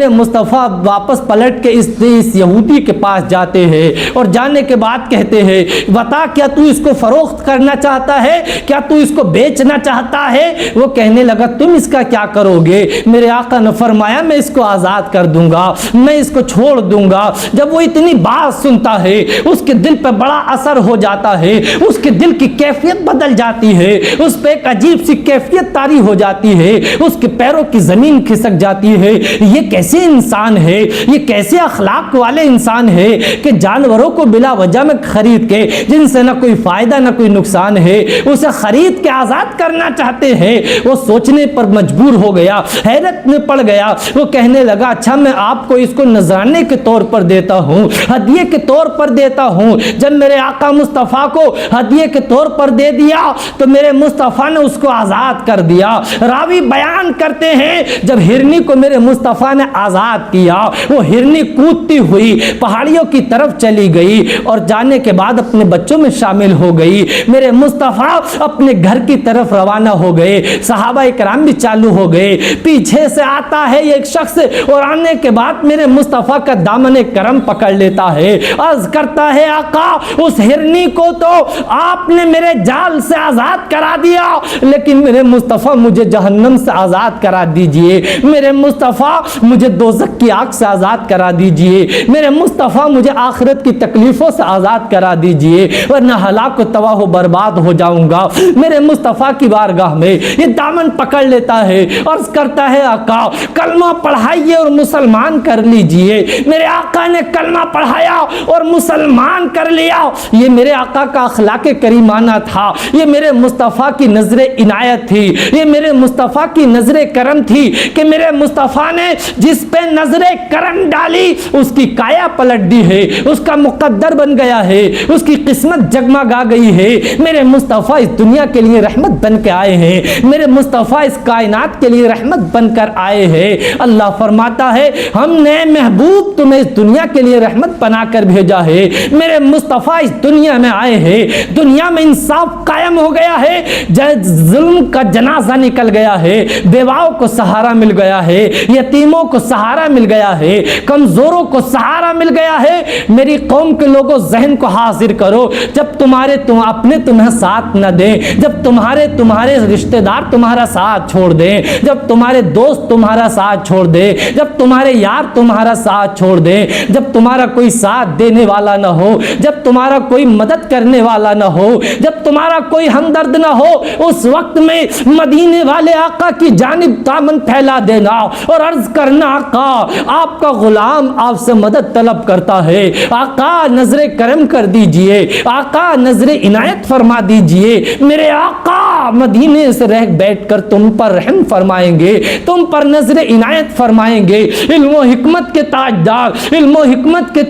مصطفیٰ واپس پلٹ کے اس یہودی کے پاس جاتے ہیں اور جانے کے بعد کہتے ہیں بتا کیا تو اس کو فروخت کرنا چاہتا ہے، کیا تو اس کو بیچنا چاہتا ہے؟ وہ کہنے لگا تم اس کا کیا کرو گے؟ میرے آقا نے فرمایا میں اس کو آزاد کر دوں گا، میں اس کو چھوڑ دوں گا۔ جب وہ اتنی بات سنتا ہے اس کے دل پہ بڑا اثر ہو جاتا ہے، اس کے دل کی کیفیت بدل جاتی ہے، اس پہ ایک عجیب سی کیفیت طاری ہو جاتی ہے، اس کے پیروں کی زمین کھسک جاتی ہے۔ یہ کیسے انسان ہے، یہ کیسے اخلاق والے انسان ہے کہ جانوروں کو بلا وجہ میں خرید کے، جن سے نہ کوئی فائدہ نہ کوئی نقصان ہے، اسے خرید کے آزاد کرنا چاہتے ہیں۔ وہ سوچنے پر مجبور ہو گیا، حیرت میں پڑ گیا۔ وہ کہنے لگا اچھا میں آپ کو اس کو نذرانے کے طور پر دیتا ہوں، ہدیے کے طور پر دیتا ہوں۔ جب میرے آقا مصطفیٰ کو ہدیے کے طور پر دے دیا تو میرے مصطفیٰ نے اس کو آزاد کر دیا۔ راوی بیان کرتے ہیں جب ہرنی کو میرے مصطفیٰ نے آزاد کیا، وہ ہرنی کودتی ہوئی پہاڑیوں کی طرف چلی گئی اور جانے کے بعد اپنے بچوں میں شامل ہو گئی۔ میرے مصطفیٰ اپنے گھر کی طرف روانہ ہو گئے، صحابہ کرام بھی چالو ہو گئے۔ پیچھے سے آتا ہے ایک شخص اور آنے کے بعد میرے مصطفیٰ کا دامن کرم پکڑ لیتا ہے، عرض کرتا ہے آقا اس ہرنی کو تو آپ نے میرے جال سے آزاد کرا دیا، لیکن میرے مصطفیٰ مجھے جہنم سے آزاد کرا دیجئے، میرے مصطفیٰ مجھے دوزخ کی آگ سے آزاد کرا دیجئے، میرے مصطفیٰ مجھے آخرت کی تکلیفوں سے آزاد کرا دیجئے ورنہ ہلاک و تباہ و برباد ہو جاؤں گا۔ میرے مصطفیٰ کی بارگاہ میں یہ دامن پکڑ لیتا ہے، عرض کرتا ہے آقا کلمہ پڑھائیے اور مسلمان کر لیجئے۔ میرے آقا نے کلمہ پڑھایا اور مسلمان کر لیا۔ یہ میرے آقا کا اخلاق کریمانہ تھا، یہ میرے مصطفیٰ کی نظر عنایت تھی، یہ میرے مصطفیٰ کی نظر کرم تھی کہ میرے مصطفیٰ نے جس پہ نظر کرم ڈالی اس کی کایا پلٹ دی ہے، اس کا مقدر بن گیا ہے، اس کی قسمت جگمگا گئی ہے۔ میرے مصطفیٰ اس دنیا کے لیے رحمت بن کے آئے ہیں، میرے مصطفیٰ اس کائنات کے لیے رحمت بن کر آئے ہیں۔ اللہ فرماتا ہے ہم نے محبوب تمہیں اس دنیا کے لیے رحمت بنا کر بھیجا ہے۔ میرے مصطفیٰ اس دنیا میں آئے ہیں، دنیا میں انصاف قائم ہو گیا ہے، ظلم کا جنازہ نکل گیا ہے، بیواؤں کو سہارا مل گیا ہے، یتیموں کو سہارا مل گیا ہے، کمزوروں کو سہارا مل گیا ہے۔ میری قوم کے لوگوں ذہن کو حاضر کرو، جب اپنے تمہیں ساتھ نہ دیں، جب تمہارے رشتہ دار تمہارا ساتھ چھوڑ دیں، جب تمہارے دوست تمہارا ساتھ چھوڑ دیں، جب تمہارے یار تمہارا ساتھ چھوڑ دیں، جب تمہارا کوئی ساتھ دینے والا نہ ہو، جب تمہارا کوئی مدد کرنے والا نہ ہو، جب تمہارا کوئی ہمدرد نہ ہو، اس وقت میں مدینے والے آقا کی جانب دامن پھیلا دینا اور عرض کرنا آقا آپ کا غلام آپ سے مدد طلب کرتا ہے، آقا نظر کرم کر دیجئے، آقا نظر عنایت فرما دیجئے۔ میرے آقا مدینے سے رہ بیٹھ کر تم پر رحم فرمائیں گے، تم پر نظر عنایت فرمائیں گے۔ علم و حکمت کے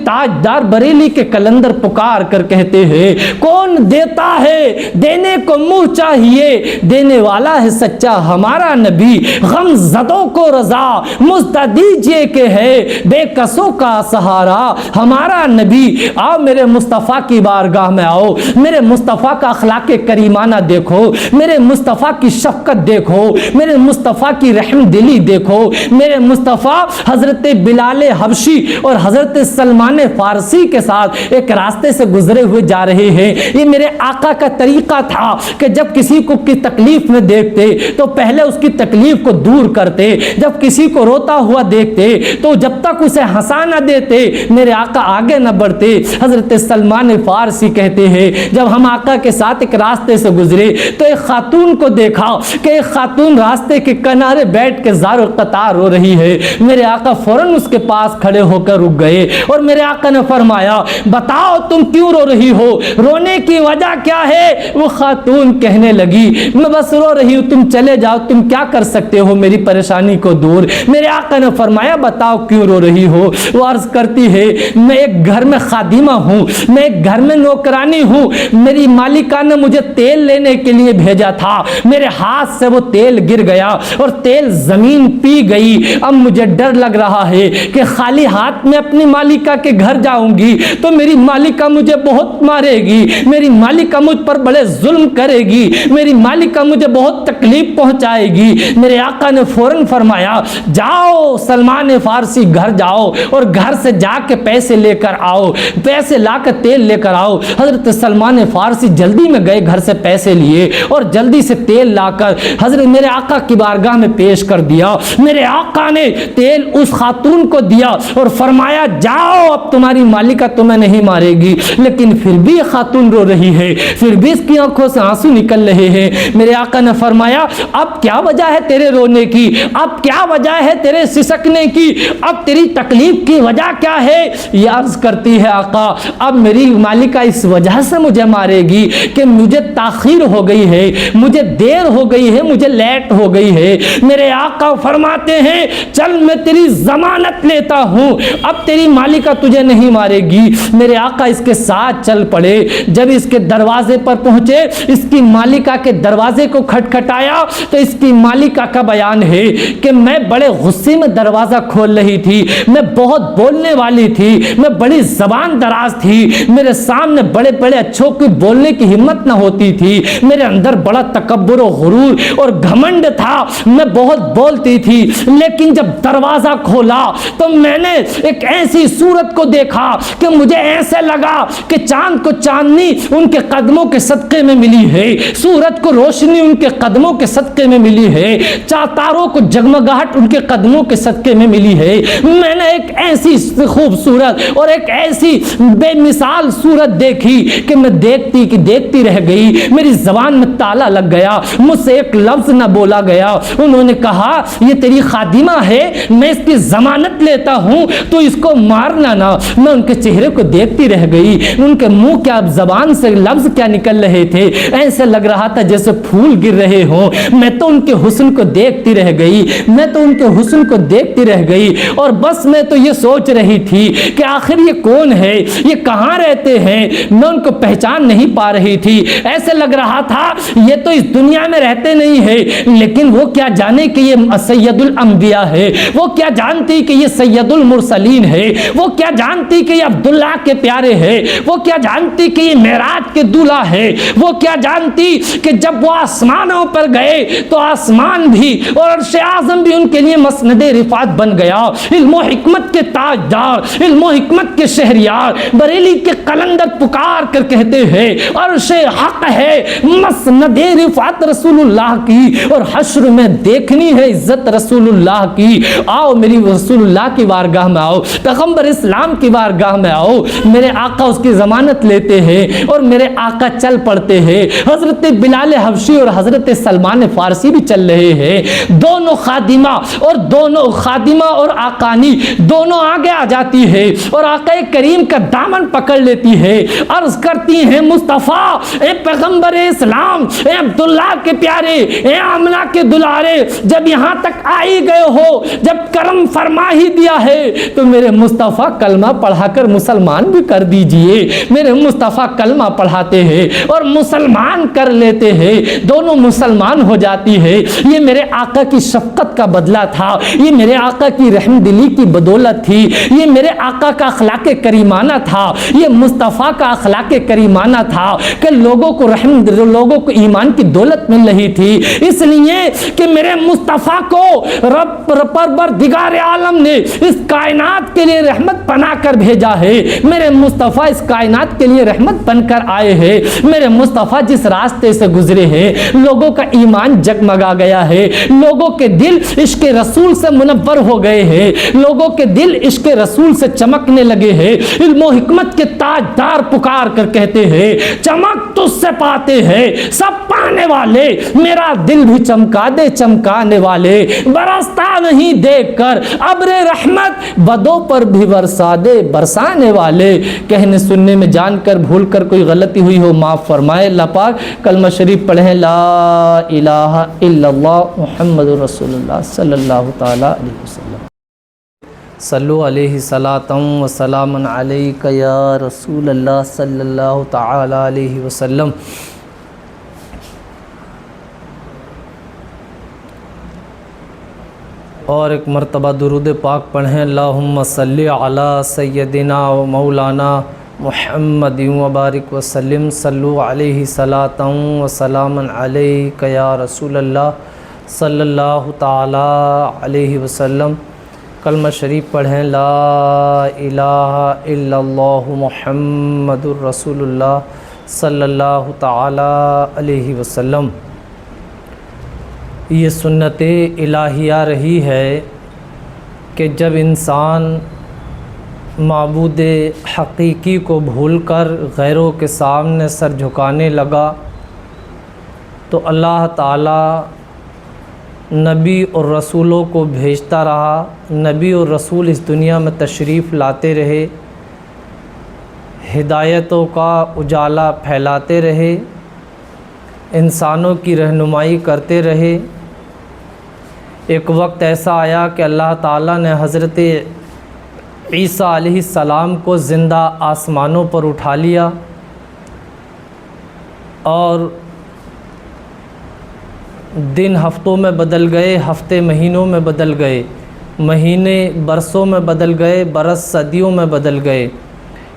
تاجدار بریلی کے کلندر پکار کر کہتے ہیں کون دیتا ہے دینے کو منہ چاہیے، دینے والا ہے سچا ہمارا نبی، غم زدوں کو رضا مزدہ دیجئے کہ ہے بے کسوں کا سہارا ہمارا نبی۔ آؤ میرے مصطفیٰ کی بارگاہ میں آؤ، میرے مصطفیٰ کا اخلاق کریمانہ دیکھو، میرے مصطفیٰ کی شفقت دیکھو، میرے مصطفیٰ کی رحم دلی دیکھو۔ میرے مصطفیٰ حضرت بلال حبشی اور حضرت سلمان فارسی کے ساتھ ایک راستے سے گزرے ہوئے جا رہے ہیں۔ یہ میرے آقا کا طریقہ تھا کہ جب کسی کو کی تکلیف میں دیکھتے تو پہلے اس کی تکلیف کو دور کرتے، جب کسی کو روتا ہوا دیکھتے تو جب تک اسے ہنسا نہ دیتے میرے آقا آگے نہ بڑھتے۔ حضرت سلمان فارسی کہتے ہیں جب ہم آقا کے ساتھ ایک راستے سے گزرے تو ایک خاتون کو کو دیکھا کہ ایک خاتون راستے کے کنارے بیٹھ کے زار و قطار رو رہی ہے۔ میرے آقا فوراً اس کے پاس کھڑے ہو کر رک گئے اور میرے آقا نے فرمایا بتاؤ تم کیوں رو رہی ہو، رونے کی وجہ کیا ہے؟ وہ خاتون کہنے لگی میں بس رو رہی ہوں، تم چلے جاؤ، تم کیا کر سکتے ہو میری پریشانی کو دور۔ میرے آقا نے فرمایا بتاؤ کیوں رو رہی ہو؟ وہ عرض کرتی ہے میں ایک گھر میں خادمہ ہوں، میں ایک گھر میں نوکرانی ہوں، میری مالکہ نے مجھے تیل لینے کے لیے بھیجا تھا، میرے ہاتھ سے وہ تیل گر گیا اور تیل زمین پی گئی۔ اب مجھے ڈر لگ رہا ہے کہ خالی ہاتھ میں اپنی مالکہ کے گھر جاؤں گی تو میری مالکہ مجھے بہت مارے گی، میری مالکہ مجھ پر بڑے ظلم کرے گی، میری مالکہ مجھے بہت تکلیف پہنچائے گی۔ میرے آقا نے فوراً فرمایا جاؤ سلمان فارسی گھر جاؤ اور گھر سے جا کے پیسے لے کر آؤ، پیسے لا کر تیل لے کر آؤ۔ حضرت سلمان فارسی جلدی میں گئے، گھر سے پیسے لیے اور جلدی سے تیل لا کر حضرت میرے آقا کی بارگاہ میں پیش کر دیا۔ میرے آقا نے تیل اس خاتون کو دیا اور فرمایا جاؤ اب تمہاری مالکہ تمہیں نہیں مارے گی۔ لیکن پھر بھی خاتون رو رہی ہے، پھر بھی اس کی آنکھوں سے آنسو نکل رہے ہیں۔ میرے آقا نے فرمایا اب کیا وجہ ہے تیرے رونے کی، اب کیا وجہ ہے تیرے سسکنے کی، اب تیری تکلیف کی وجہ کیا ہے؟ یہ عرض کرتی ہے آقا اب میری مالکہ اس وجہ سے مجھے مارے گی کہ مجھے تاخیر ہو گئی ہے، مجھے دیر ہو گئی ہے، مجھے لیٹ ہو گئی ہے۔ میرے آقا فرماتے ہیں چل میں تیری ضمانت لیتا ہوں، اب تیری مالکہ تجھے نہیں مارے گی۔ میرے آقا اس کے ساتھ چل پڑے، جب اس کے دروازے پر پہنچے، اس کی مالکہ کے دروازے کو کھٹکھٹایا تو اس کی مالکہ کا بیان ہے کہ میں بڑے غصے میں دروازہ کھول رہی تھی، میں بہت بولنے والی تھی، میں بڑی زبان دراز تھی، میرے سامنے بڑے بڑے اچھوں کی بولنے کی ہمت نہ ہوتی تھی، میرے اندر بڑا تکبر و غرور اور گھمنڈ تھا، میں بہت بولتی تھی۔ لیکن جب دروازہ کھولا تو میں نے ایک ایسی صورت کو دیکھا کہ مجھے ایسے لگا کہ چاند کو چاندنی ان کے قدموں کے صدقے میں ملی ہے، سورج کو روشنی ان کے قدموں کے صدقے میں ملی ہے، تاروں کو جگمگاہٹ ان کے قدموں کے صدقے میں ملی ہے۔ میں نے ایک ایسی خوبصورت اور ایک ایسی بے مثال صورت دیکھی کہ میں دیکھتی رہ گئی، میری زبان میں تالا لگ گیا، مجھ سے ایک لفظ نہ بولا گیا۔ انہوں نے کہا یہ تیری خادمہ ہے، میں اس کی ضمانت لیتا ہوں تو اس کو مارنا نہ۔ میں ان کے چہرے کو دیکھتی رہ گئی، ان کے منہ کیا زبان سے لفظ کیا نکل رہے تھے، ایسے لگ رہا تھا جیسے پھول گر رہے ہوں۔ میں تو ان کے حسن کو دیکھتی رہ گئی، میں تو ان کے حسن کو دیکھتی رہ گئی اور بس میں تو یہ سوچ رہی تھی کہ آخر یہ کون ہے، یہ کہاں رہتے ہیں۔ میں ان کو پہچان نہیں پا رہی تھی، ایسے لگ رہا تھا یہ تو اس دنیا میں رہتے نہیں ہے، لیکن وہ کیا جانے کہ یہ سید الانبیاء ہے، وہ کیا جانتی کہ یہ سید المرسلین ہے، وہ کیا جانتی کہ یہ عبداللہ کے پیارے ہے، وہ کیا جانتی کہ یہ معراج کے دولہا ہے، وہ کیا جانتی کہ جب وہ آسمانوں پر گئے تو آسمان بھی اور عرش اعظم بھی ان کے لیے مسند رفعت بن گیا۔ علم و حکمت کے تاجدار، علم و حکمت کے شہریار بریلی کے قلندر پکار کر کہتے ہیں عرش حق ہے مسند رفعت رسول اللہ کی، اور حشر میں دیکھنی ہے عزت رسول اللہ کی۔ آؤ میری رسول اللہ کی بارگاہ میں آؤ، پیغمبر اسلام کی بارگاہ میں آؤ۔ میرے آقا اس کی ضمانت لیتے ہیں اور میرے آقا چل پڑتے ہیں۔ حضرت بلال حبشی اور حضرت سلمان فارسی بھی چل رہے ہیں، دونوں خادمہ اور آقانی دونوں آگے آ جاتی ہے اور آقا کریم کا دامن پکڑ لیتی ہے، عرض کرتی ہیں مصطفیٰ اے پیغمبر اسلام، اے عبداللہ کے پیارے، اے آمنہ کے دلارے، جب یہاں تک آئی گئے ہو، جب کرم فرما ہی دیا ہے تو میرے مصطفیٰ کلمہ پڑھا کر مسلمان بھی کر دیجئے۔ میرے مصطفیٰ کلمہ پڑھاتے ہیں اور مسلمان کر لیتے ہیں، دونوں مسلمان ہو جاتی ہے۔ یہ میرے آقا کی شفقت کا بدلہ تھا، یہ میرے آقا کی رحم دلی کی بدولت تھی، یہ میرے آقا کا اخلاق کریمانہ تھا، یہ مصطفیٰ کا اخلاق کریمانہ تھا کہ لوگوں کو ایمان کی دولت مل رہی تھی، اس لیے کہ میرے مصطفیٰ کو رب پروردگار عالم نے اس کائنات کے لیے رحمت بنا کر بھیجا ہے۔ میرے مصطفیٰ اس کائنات کے لیے رحمت بن کر آئے ہیں۔ میرے مصطفیٰ جس راستے سے گزرے ہیں لوگوں کا ایمان جگمگا گیا ہے، لوگوں کے دل عشق رسول سے منور ہو گئے ہیں، لوگوں کے دل عشق رسول سے چمکنے لگے ہیں۔ علم و حکمت کے تاجدار پکار کر کہتے ہیں چمک تجھ سے پاتے ہیں سب پانے والے میرا دل بھی چمکا دے چمکانے والے، برستا نہیں دیکھ کر ابر رحمت بدوں پر بھی برسا دے برسانے والے۔ کہنے سننے میں جان کر بھول کر کوئی غلطی ہوئی ہو معاف فرمائے اللہ پاک۔ کلمہ شریف پڑھیں، لا الہ الا اللہ محمد رسول اللہ صلی اللہ تعالی علیہ وسلم۔ صلو علیہ صلاۃ و سلام علیک یا رسول اللہ صلی اللہ تعالی علیہ وسلم۔ اور ایک مرتبہ درود پاک پڑھیں، اللہم صلی علی سیدنا و مولانا محمد وبارک وسلم۔ صلو علیہ صلاۃ و سلام علیک یا رسول اللہ صلی اللہ تعالی علیہ وسلم۔ کلمہ شریف پڑھیں، لا الہ الا اللہ محمد الرسول اللہ صلی اللہ تعالی علیہ وسلم۔ یہ سنت الہیہ رہی ہے کہ جب انسان معبود حقیقی کو بھول کر غیروں کے سامنے سر جھکانے لگا تو اللہ تعالی نبی اور رسولوں کو بھیجتا رہا، نبی اور رسول اس دنیا میں تشریف لاتے رہے، ہدایتوں کا اجالا پھیلاتے رہے، انسانوں کی رہنمائی کرتے رہے۔ ایک وقت ایسا آیا کہ اللہ تعالیٰ نے حضرت عیسیٰ علیہ السلام کو زندہ آسمانوں پر اٹھا لیا، اور دن ہفتوں میں بدل گئے، ہفتے مہینوں میں بدل گئے، مہینے برسوں میں بدل گئے، برس صدیوں میں بدل گئے،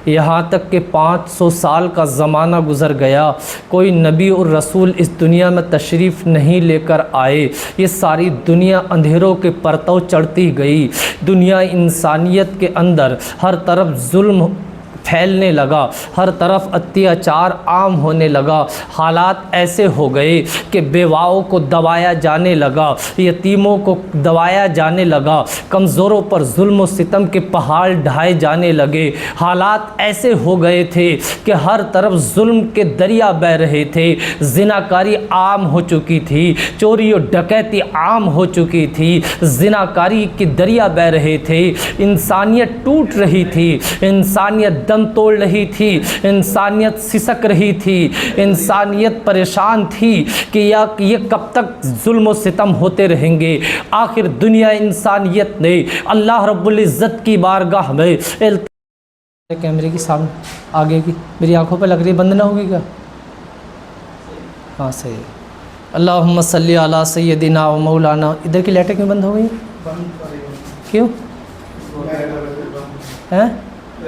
یہاں تک کہ 500 سال کا زمانہ گزر گیا، کوئی نبی اور رسول اس دنیا میں تشریف نہیں لے کر آئے۔ یہ ساری دنیا اندھیروں کے پرتو چڑھتی گئی، دنیا انسانیت کے اندر ہر طرف ظلم پھیلنے لگا، ہر طرف اتیاچار عام ہونے لگا، حالات ایسے ہو گئے کہ بیواؤں کو دبایا جانے لگا، یتیموں کو دبایا جانے لگا، کمزوروں پر ظلم و ستم کے پہاڑ ڈھائے جانے لگے، حالات ایسے ہو گئے تھے کہ ہر طرف ظلم کے دریا بہہ رہے تھے، زناکاری عام ہو چکی تھی، چوری و ڈکیتی عام ہو چکی تھی، زناکاری کے دریا بہہ رہے تھے، انسانیت ٹوٹ رہی تھی، انسانیت دم توڑ رہی تھی، انسانیت سسک رہی تھی، انسانیت پریشان تھی کہ یہ کب تک ظلم و ستم ہوتے رہیں گے۔ آخر دنیا انسانیت نے اللہ رب العزت کی بارگاہ میں کیمرے کی سامنے آگے کی میری آنکھوں پہ لگ رہی، بند نہ ہوگی کیا؟ ہاں صحیح۔ اللہم صلی علی سیدنا و مولانا، ادھر کی لائٹیں کیوں بند ہو گئی؟ کیوں؟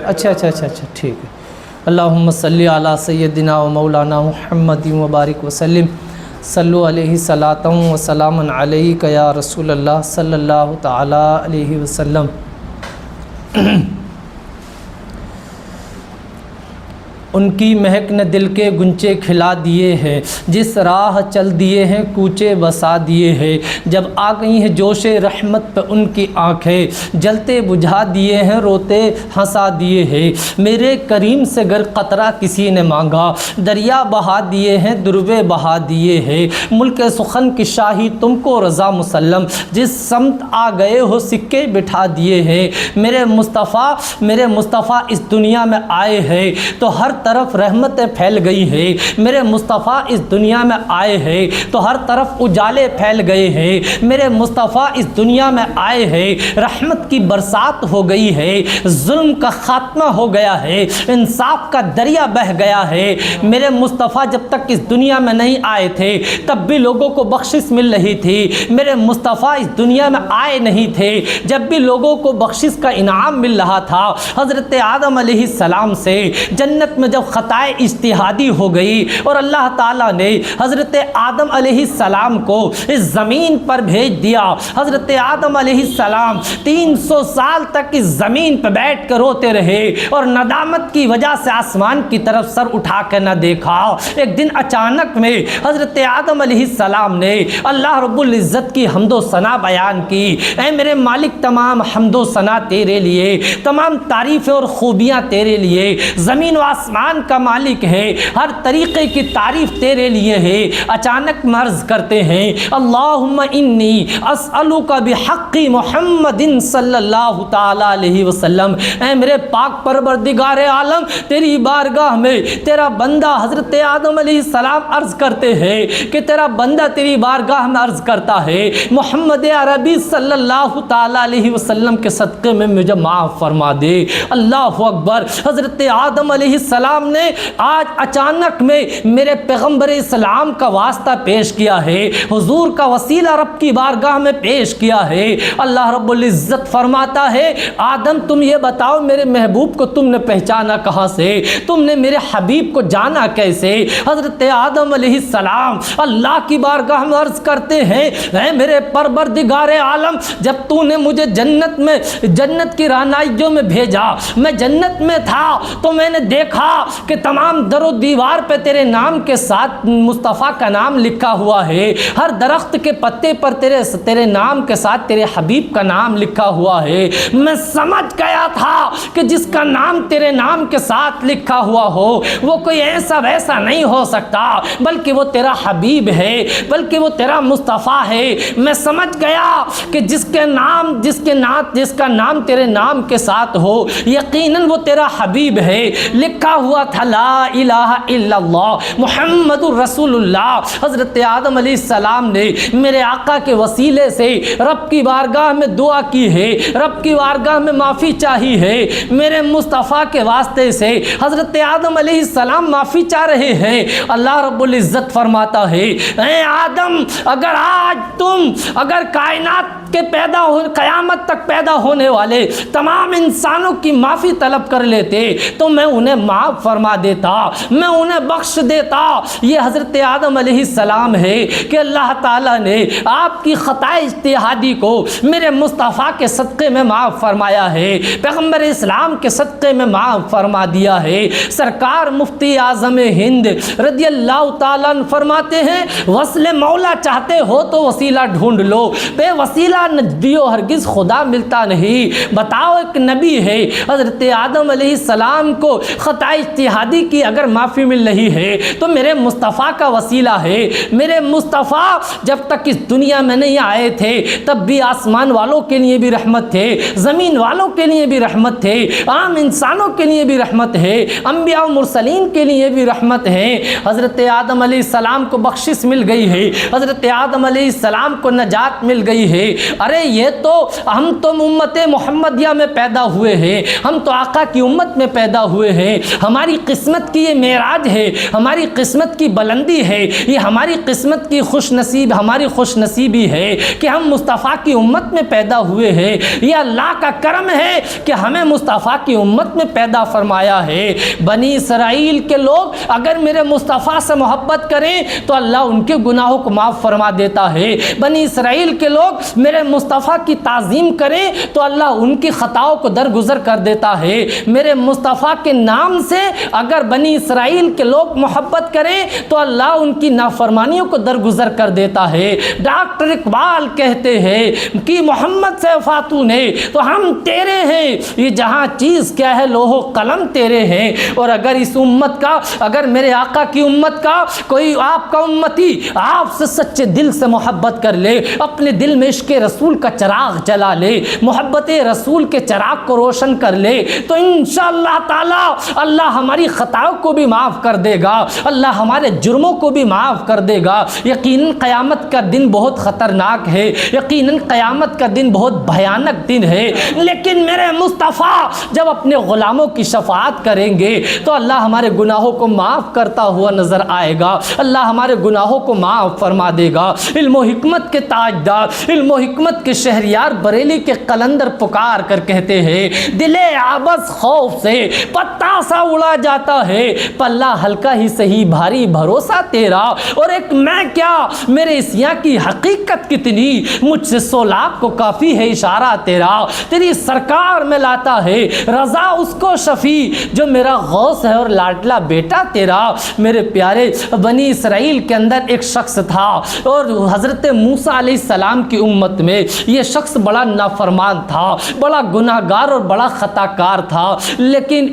اچھا ٹھیک ہے۔ اللہم صلی علی سیدنا و مولانا محمد وبارک وسلم۔ صلو علیہ صلاۃ و سلام علیک یا رسول اللہ صلی اللہ تعالی علیہ وسلم۔ ان کی مہک نے دل کے گنچے کھلا دیے ہیں، جس راہ چل دیے ہیں کوچے بسا دیے ہیں، جب آ گئی ہیں جوش رحمت پہ ان کی آنکھیں، جلتے بجھا دیے ہیں روتے ہنسا دیے ہیں۔ میرے کریم سے گر قطرہ کسی نے مانگا، دریا بہا دیے ہیں دروے بہا دیے ہیں۔ ملک سخن کی شاہی تم کو رضا مسلم، جس سمت آ گئے ہو سکے بٹھا دیے ہیں۔ میرے مصطفیٰ اس دنیا میں آئے ہیں تو ہر طرف رحمتیں پھیل گئی ہیں، میرے مصطفیٰ اس دنیا میں آئے ہیں تو ہر طرف اجالے پھیل گئے ہیں، میرے مصطفیٰ اس دنیا میں آئے ہیں رحمت کی برسات ہو گئی ہے، ظلم کا خاتمہ ہو گیا ہے، انصاف کا دریا بہہ گیا ہے۔ میرے مصطفیٰ جب تک اس دنیا میں نہیں آئے تھے تب بھی لوگوں کو بخشش مل رہی تھی، میرے مصطفیٰ اس دنیا میں آئے نہیں تھے جب بھی لوگوں کو بخشش کا انعام مل رہا تھا۔ حضرت آدم علیہ السلام سے جنت میں جب خطائے اجتہادی ہو گئی اور اللہ تعالیٰ نے حضرت آدم علیہ السلام کو اس زمین پر بھیج دیا، حضرت آدم علیہ السلام 300 سال تک اس زمین پہ بیٹھ کر روتے رہے اور ندامت کی وجہ سے آسمان کی طرف سر اٹھا کے نہ دیکھا۔ ایک دن اچانک میں حضرت آدم علیہ السلام نے اللہ رب العزت کی حمد و ثنا بیان کی، اے میرے مالک تمام حمد و ثنا تیرے لیے، تمام تعریفیں اور خوبیاں تیرے لیے، زمین و آسمان آسمان کا مالک ہے، ہر طریقے کی تعریف تیرے لیے ہے۔ اچانک مرض کرتے ہیں اللہم انی اسألک بحق محمد صلی اللہ تعالی علیہ وسلم، اے میرے پاک پروردگار عالم، تیری بارگاہ میں تیرا بندہ حضرت آدم علیہ السلام عرض کرتے ہیں کہ تیرا بندہ تیری بارگاہ میں عرض کرتا ہے محمد عربی صلی اللہ تعالی علیہ وسلم کے صدقے میں مجھے معاف فرما دے۔ اللہ اکبر۔ حضرت آدم علیہ السلام نے آج اچانک میں میرے پیغمبر اسلام کا واسطہ پیش کیا ہے، حضور کا وسیلہ رب کی بارگاہ میں پیش کیا ہے۔ اللہ رب العزت فرماتا ہے آدم تم یہ بتاؤ میرے محبوب کو تم نے پہچانا کہاں سے، تم نے میرے حبیب کو جانا کیسے؟ حضرت آدم علیہ السلام اللہ کی بارگاہ میں عرض کرتے ہیں اے میرے پروردگار عالم، جب تو نے مجھے جنت کی رہنمائیوں میں بھیجا، میں جنت میں تھا تو میں نے دیکھا کہ تمام در و دیوار پہ تیرے نام کے ساتھ مصطفیٰ کا نام لکھا ہوا ہے، ہر درخت کے پتے پر تیرے نام کے ساتھ تیرے حبیب کا نام لکھا ہوا ہے۔ میں سمجھ گیا تھا کہ جس کا نام تیرے نام کے ساتھ لکھا ہوا ہو وہ کوئی ایسا ویسا نہیں ہو سکتا، بلکہ وہ تیرا حبیب ہے، بلکہ وہ تیرا مصطفیٰ ہے۔ میں سمجھ گیا کہ جس کا نام تیرے نام کے ساتھ ہو یقیناً وہ تیرا حبیب ہے۔ لکھا ہوا تھا لا الہ الا اللہ محمد الرسول اللہ۔ حضرت آدم علیہ السلام نے میرے آقا کے وسیلے سے رب کی بارگاہ میں دعا کی ہے، رب کی بارگاہ میں معافی چاہی ہے، میرے مصطفیٰ کے واسطے سے حضرت آدم علیہ السلام معافی چاہ رہے ہیں۔ اللہ رب العزت فرماتا ہے اے آدم اگر کائنات کے قیامت تک پیدا ہونے والے تمام انسانوں کی معافی طلب کر لیتے تو میں انہیں معاف فرما دیتا، میں انہیں بخش دیتا۔ یہ حضرت آدم علیہ السلام ہے کہ اللہ تعالیٰ نے آپ کی خطا اجتہادی کو میرے مصطفیٰ کے صدقے میں معاف فرمایا ہے، پیغمبر اسلام کے صدقے میں معاف فرما دیا ہے۔ سرکار مفتی اعظم ہند رضی اللہ تعالیٰ عنہ فرماتے ہیں وصل مولا چاہتے ہو تو وسیلہ ڈھونڈ لو، بے وسیلہ نجدیو ہرگز خدا ملتا نہیں۔ بتاؤ ایک نبی ہے حضرت آدم علیہ السلام کو خطا اجتہادی کی اگر معافی مل رہی ہے تو میرے مصطفیٰ کا وسیلہ ہے۔ میرے مصطفیٰ جب تک اس دنیا میں نہیں آئے تھے تب بھی آسمان والوں کے لیے بھی رحمت تھے، زمین والوں کے لیے بھی رحمت تھے، عام انسانوں کے لیے بھی رحمت ہے، انبیاء و مرسلین کے لیے بھی رحمت ہے۔ حضرت آدم علیہ السلام کو بخشش مل گئی ہے، حضرت آدم علیہ السلام کو نجات مل گئی ہے۔ ارے ہم تو امت محمدیہ میں پیدا ہوئے ہیں، ہم تو آقا کی امت میں پیدا ہوئے ہیں، ہماری قسمت کی یہ معراج ہے، ہماری قسمت کی بلندی ہے، یہ ہماری قسمت کی ہماری خوش نصیبی ہے کہ ہم مصطفیٰ کی امت میں پیدا ہوئے ہیں۔ یہ اللہ کا کرم ہے کہ ہمیں مصطفیٰ کی امت میں پیدا فرمایا ہے۔ بنی اسرائیل کے لوگ اگر میرے مصطفیٰ سے محبت کریں تو اللہ ان کے گناہوں کو معاف فرما دیتا ہے۔ بنی اسرائیل کے لوگ میرے مصطفیٰ کی تعظیم کریں تو اللہ ان کی خطاؤں کو درگزر کر دیتا ہے۔ میرے مصطفیٰ کے نام سے اگر بنی اسرائیل کے لوگ محبت کریں تو اللہ ان کی نافرمانیوں کو درگزر کر دیتا ہے۔ ڈاکٹر اقبال کہتے ہیں کہ محمد سے فاتون ہے تو ہم تیرے ہیں، یہ جہاں چیز کیا ہے لوح و قلم تیرے ہیں۔ اور اگر اس امت کا، اگر میرے آقا کی امت کا کوئی آپ کا امتی آپ سے سچے دل سے محبت کر لے، اپنے دل میں عشق رسول کا چراغ جلا لے، محبت رسول کے چراغ کو روشن کر لے تو انشاءاللہ تعالی اللہ ہماری خطاؤں کو بھی معاف کر دے گا، اللہ ہمارے جرموں کو بھی معاف کر دے گا۔ یقیناً قیامت کا دن بہت خطرناک ہے، یقیناً قیامت کا دن بہت بھیانک دن ہے، لیکن میرے مصطفیٰ جب اپنے غلاموں کی شفاعت کریں گے تو اللہ ہمارے گناہوں کو معاف کرتا ہوا نظر آئے گا، اللہ ہمارے گناہوں کو معاف فرما دے گا۔ علم و حکمت کے تاجدار، علم و حکمت کے شہریار بریلی کے قلندر پکار کر کہتے ہیں دل عبث خوف سے پتا سا اڑا جاتا ہے، پلہ ہلکا ہی صحیح بھاری بھروسہ تیرا، اور ایک میں کیا میرے اسیاں کی حقیقت کتنی، مجھ سے 100 لاکھ کو کافی ہے اشارہ تیرا، تیری سرکار میں لاتا ہے رضا اس کو شفیع جو میرا غوث ہے اور لاڈلا بیٹا تیرا۔ میرے پیارے بنی اسرائیل کے اندر ایک شخص تھا اور حضرت موسیٰ علیہ السلام کی امت میں یہ شخص بڑا نافرمان تھا، بڑا گناہگار اور بڑا خطا کار تھا، لیکن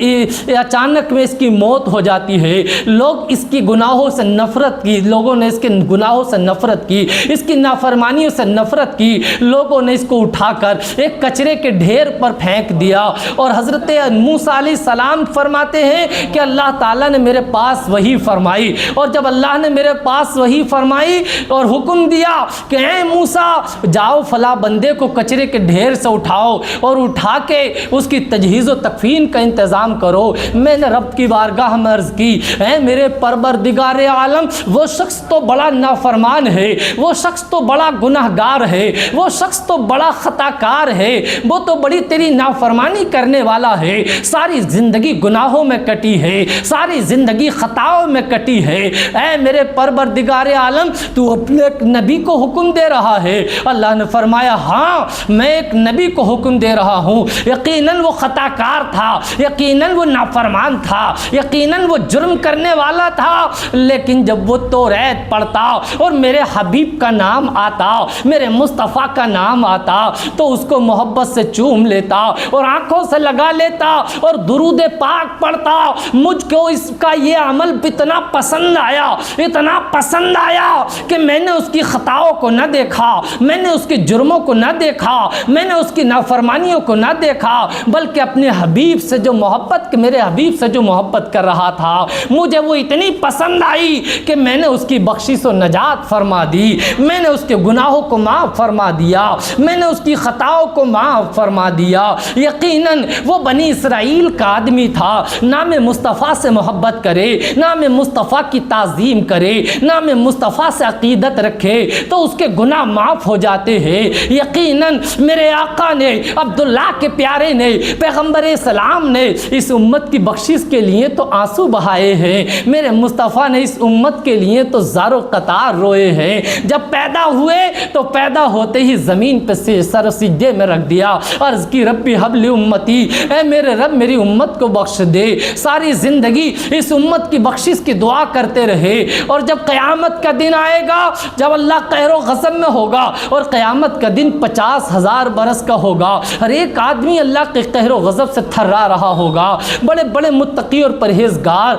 اچانک میں اس کی موت ہو جاتی ہے۔ لوگ اس کی گناہوں سے نفرت کی، لوگوں نے اس کے گناہوں سے نفرت کی، اس کی نافرمانیوں سے نفرت کی، لوگوں نے اس کو اٹھا کر ایک کچرے کے ڈھیر پر پھینک دیا۔ اور حضرت موسیٰ علیہ السلام فرماتے ہیں کہ اللہ تعالیٰ نے میرے پاس وحی فرمائی، اور جب اللہ نے میرے پاس وحی فرمائی اور حکم دیا کہ اے موسیٰ جاؤ فلاں بندے کو کچرے کے ڈھیر سے اٹھاؤ اور اٹھا کے اس کی تجہیز و تکفین کا انتظام کرو، میں نے رب کی بارگاہ میں عرض کی اے میرے پروردگار عالم، وہ شخص تو بڑا نافرمان ہے، وہ شخص تو بڑا گناہگار ہے، وہ شخص تو بڑا خطا کار ہے، وہ تو بڑی تیری نافرمانی کرنے والا ہے، ساری زندگی گناہوں میں کٹی ہے، ساری زندگی خطاؤں میں کٹی ہے، اے میرے پروردگار عالم تو اپنے ایک نبی کو حکم دے رہا ہے؟ اللہ نے فرمایا ہاں میں ایک نبی کو حکم دے رہا ہوں، یقیناً وہ خطا کار تھا، یقیناً وہ نافرمان تھا، یقیناً وہ جرم کرنے والا تھا، لیکن جب وہ توریت پڑھتا اور میرے حبیب کا نام آتا، میرے مصطفیٰ کا نام آتا تو اس کو محبت سے چوم لیتا اور آنکھوں سے لگا لیتا اور درود پاک پڑھتا۔ مجھ کو اس کا یہ عمل اتنا پسند آیا، اتنا پسند آیا کہ میں نے اس کی خطاؤں کو نہ دیکھا، میں نے اس کے جرموں کو نہ دیکھا، میں نے اس کی نافرمانیوں کو نہ دیکھا، بلکہ اپنے حبیب سے جو محبت، میرے حبیب سے جو محبت کر رہا تھا مجھے وہ اتنی پسند آئی کہ میں نے اس کی بخشش و نجات فرما دی، میں نے اس کے گناہوں کو معاف فرما دیا، میں نے اس کی خطاؤں کو معاف فرما دیا۔ یقیناً وہ بنی اسرائیل کا آدمی تھا، نام مصطفیٰ سے محبت کرے، نام مصطفیٰ کی تعظیم کرے، نام مصطفیٰ سے عقیدت رکھے تو اس کے گناہ معاف ہو جاتے ہیں۔ یقیناً میرے آقا نے، عبداللہ کے پیارے نے، پیغمبر اسلام نے اس امت کی بخشش کے لیے تو آنسو بہائے ہیں، میرے مصطفیٰ نے اس امت کے لیے تو زار و قطار روئے ہیں۔ جب پیدا ہوئے تو پیدا ہوتے ہی زمین پہ سر سجدے میں رکھ دیا، عرض کی ربی حب لی امتی، اے میرے رب میری امت کو بخش دے۔ ساری زندگی اس امت کی بخشش کی دعا کرتے رہے، اور جب قیامت کا دن آئے گا، جب اللہ قہر و غضب میں ہوگا اور قیامت کا دن 50,000 برس کا ہوگا، ہر ایک آدمی اللہ کے قہر و غضب سے تھرا رہا ہوگا، بڑے بڑے متقی اور پرہیزگار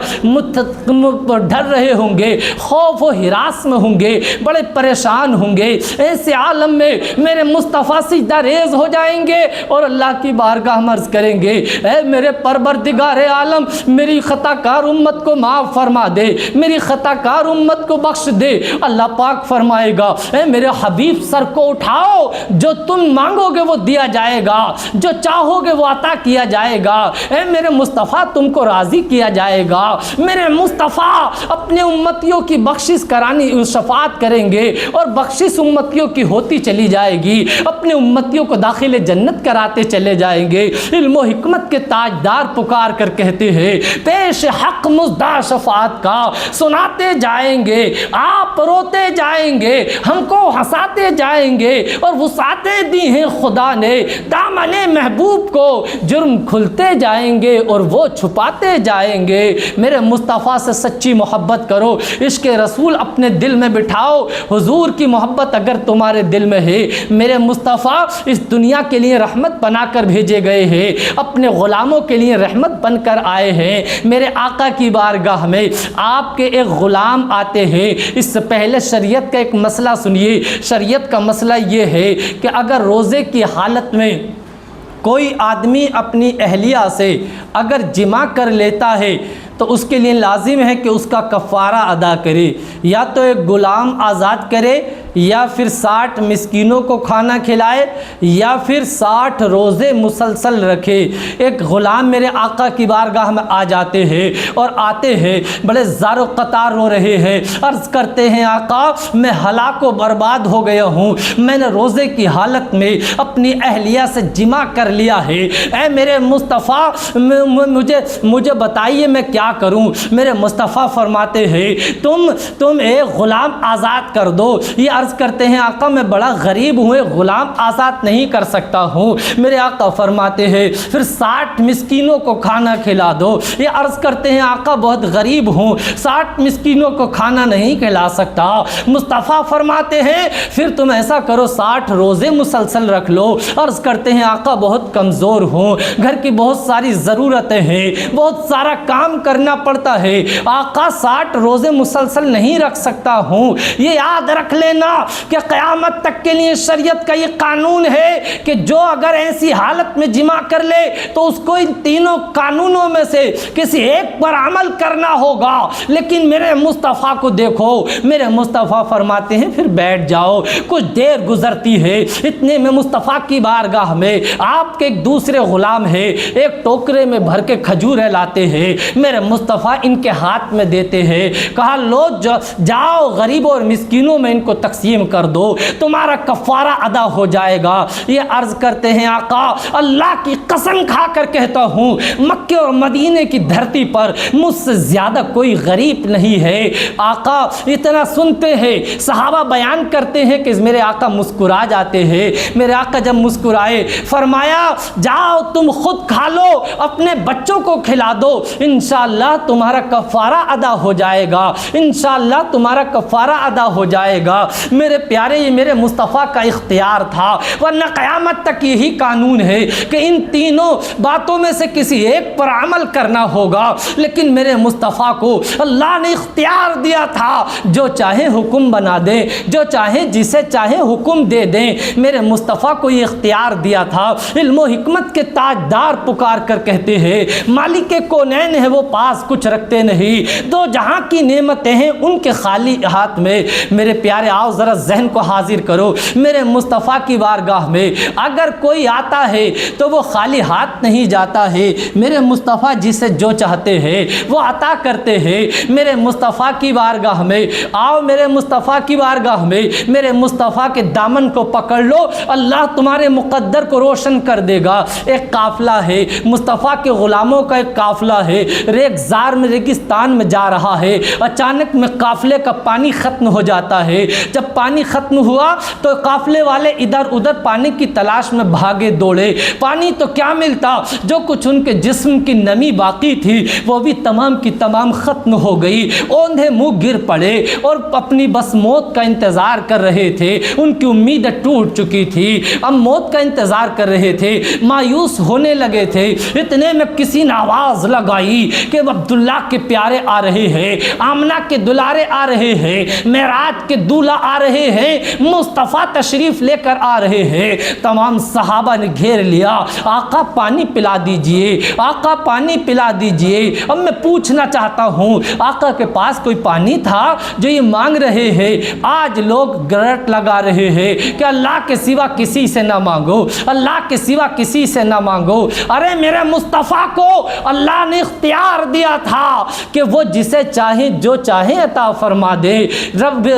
ڈر رہے ہوں گے، خوف و ہراس میں ہوں گے، بڑے پریشان ہوں گے۔ ایسے عالم میں میرے مصطفیٰ سجدہ ریز ہو جائیں گے اور اللہ کی بارگاہ میں عرض کریں گے اے میرے پروردگار عالم میری خطا کار امت کو معاف فرما دے، میری خطا کار امت کو بخش دے۔ اللہ پاک فرمائے گا اے میرے حبیب سر کو اٹھاؤ، جو تم مانگو گے وہ دیا جائے گا، جو چاہو گے وہ عطا کیا جائے گا، اے میرے مصطفیٰ تم کو راضی کیا جائے گا۔ میرے مصطفیٰ اپنے امتیوں کی بخشش کرانی شفاعت کریں گے اور بخشش امتیوں کی ہوتی چلی جائے گی، اپنے امتیوں کو داخل جنت کراتے چلے جائیں گے۔ علم و حکمت کے تاجدار پکار کر کہتے ہیں پیش حق مزدہ شفاعت کا سناتے جائیں گے، آپ روتے جائیں گے، ہم کو ہنساتے جائیں گے، اور وسعتیں دی ہیں خدا نے دامن محبوب کو، جرم کھلتے جائیں گے اور وہ چھپاتے جائیں گے۔ میرے مصطفیٰ سے سچی محبت کرو، عشق رسول اپنے دل میں بٹھاؤ۔ حضور کی محبت اگر تمہارے دل میں ہے، میرے مصطفیٰ اس دنیا کے لیے رحمت بنا کر بھیجے گئے ہیں، اپنے غلاموں کے لیے رحمت بن کر آئے ہیں۔ میرے آقا کی بارگاہ میں آپ کے ایک غلام آتے ہیں۔ اس سے پہلے شریعت کا ایک مسئلہ سنیے۔ شریعت کا مسئلہ یہ ہے کہ اگر روزے کی حالت میں کوئی آدمی اپنی اہلیہ سے اگر جمع کر لیتا ہے تو اس کے لیے لازم ہے کہ اس کا کفارہ ادا کرے، یا تو ایک غلام آزاد کرے، یا پھر 60 مسکینوں کو کھانا کھلائے، یا پھر 60 روزے مسلسل رکھے۔ ایک غلام میرے آقا کی بارگاہ میں آ جاتے ہیں اور آتے ہیں بڑے زار و قطار رو رہے ہیں، عرض کرتے ہیں آقا میں ہلاک و برباد ہو گیا ہوں، میں نے روزے کی حالت میں اپنی اہلیہ سے جمع کر لیا ہے، اے میرے مصطفیٰ مجھے بتائیے میں کیا کروں۔ میرے مصطفیٰ فرماتے ہیں تم ایک غلام آزاد کر دو، یہ عرض کرتے ہیں آقا میں بڑا غریب ہوں، غلام آزاد نہیں کر سکتا ہوں۔ میرے آقا فرماتے ہیں پھر 60 مسکینوں کو کھانا کھلا دو۔ یہ عرض کرتے ہیں آقا بہت غریب ہوں، 60 مسکینوں کو کھانا نہیں کھلا سکتا۔ مصطفیٰ فرماتے ہیں پھر تم ایسا کرو 60 روزے مسلسل رکھ لو۔ عرض کرتے ہیں آقا بہت کمزور ہوں، گھر کی بہت ساری ضرورتیں ہیں، بہت سارا کام کرنا پڑتا ہے، آقا 60 روزے مسلسل نہیں رکھ سکتا ہوں۔ یہ یاد رکھ لینا کہ قیامت تک کے لیے شریعت کا یہ قانون ہے کہ جو اگر ایسی حالت میں جمع کر لے تو اس کو ان تینوں قانونوں میں سے کسی ایک پر عمل کرنا ہوگا۔ لیکن میرے مصطفیٰ کو دیکھو، میرے مصطفیٰ فرماتے ہیں پھر بیٹھ جاؤ۔ کچھ دیر گزرتی ہے، اتنے میں مصطفیٰ کی بارگاہ میں آپ کے ایک دوسرے غلام ہے، ایک ٹوکرے میں بھر کے کھجوریں لاتے ہیں، میرے مصطفیٰ ان کے ہاتھ میں دیتے ہیں، کہا لو جاؤ غریبوں اور مسکینوں میں ان کو تقسیم کر دو، تمہارا کفارہ ادا ہو جائے گا۔ یہ عرض کرتے ہیں آقا اللہ کی قسم کھا کر کہتا ہوں مکے اور مدینے کی دھرتی پر مجھ سے زیادہ کوئی غریب نہیں ہے۔ آقا اتنا سنتے ہیں، صحابہ بیان کرتے ہیں کہ میرے آقا مسکرا جاتے ہیں۔ میرے آقا جب مسکرائے فرمایا جاؤ تم خود کھا لو، اپنے بچوں کو کھلا دو، انشاءاللہ تمہارا کفارہ ادا ہو جائے گا، انشاءاللہ تمہارا کفارہ ادا ہو جائے گا۔ میرے پیارے یہ میرے مصطفیٰ کا اختیار تھا، ورنہ قیامت تک یہی قانون ہے کہ ان تینوں باتوں میں سے کسی ایک پر عمل کرنا ہوگا، لیکن میرے مصطفیٰ کو اللہ نے اختیار دیا تھا، جو چاہے حکم بنا دیں، جو چاہے جسے چاہے حکم دے دیں۔ میرے مصطفیٰ کو یہ اختیار دیا تھا۔ علم و حکمت کے تاجدار پکار کر کہتے ہیں مالک کونین ہے وہ پاس کچھ رکھتے نہیں، دو جہاں کی نعمتیں ہیں ان کے خالی ہاتھ میں۔ میرے پیارے آؤ ذرا ذہن کو حاضر کرو، میرے مصطفیٰ کی بارگاہ میں اگر کوئی آتا ہے تو وہ خالی ہاتھ نہیں جاتا ہے، میرے مصطفیٰ جسے جو چاہتے ہیں وہ عطا کرتے ہیں۔ میرے مصطفیٰ کی بارگاہ میں آؤ، میرے مصطفیٰ کی بارگاہ میں میرے مصطفیٰ کے دامن کو پکڑ لو، اللہ تمہارے مقدر کو روشن کر دے گا۔ ایک قافلہ ہے، مصطفیٰ کے غلاموں کا ایک قافلہ ہے، ریگزار میں ریگستان میں جا رہا ہے، اچانک میں قافلے کا پانی ختم ہو جاتا ہے۔ جب پانی ختم ہوا تو قافلے والے ادھر ادھر پانی کی تلاش میں بھاگے دوڑے، پانی تو کیا ملتا، جو کچھ ان کے جسم کی نمی باقی تھی وہ بھی تمام کی تمام ختم ہو گئی۔ اوندھے منہ گر پڑے اور اپنی بس موت کا انتظار کر رہے تھے، ان کی امیدیں ٹوٹ چکی تھی، اب موت کا انتظار کر رہے تھے، مایوس ہونے لگے تھے۔ اتنے میں کسی نے آواز لگائی کہ عبداللہ کے پیارے آ رہے ہیں، آمنہ کے دلارے آ رہے ہیں، معراج کے دولہا آ رہے ہیں، مصطفیٰ تشریف لے کر آ رہے ہیں۔ تمام صحابہ نے گھیر لیا، آقا پانی پلا دیجئے، آقا پانی پلا دیجئے۔ اب میں پوچھنا چاہتا ہوں آقا کے پاس کوئی پانی تھا جو یہ مانگ رہے ہیں؟ آج لوگ گرٹ لگا رہے ہیں کہ اللہ کے سوا کسی سے نہ مانگو، اللہ کے سوا کسی سے نہ مانگو۔ ارے میرے مصطفیٰ کو اللہ نے اختیار دیا تھا کہ وہ جسے چاہے جو چاہے عطا فرما دے۔ رب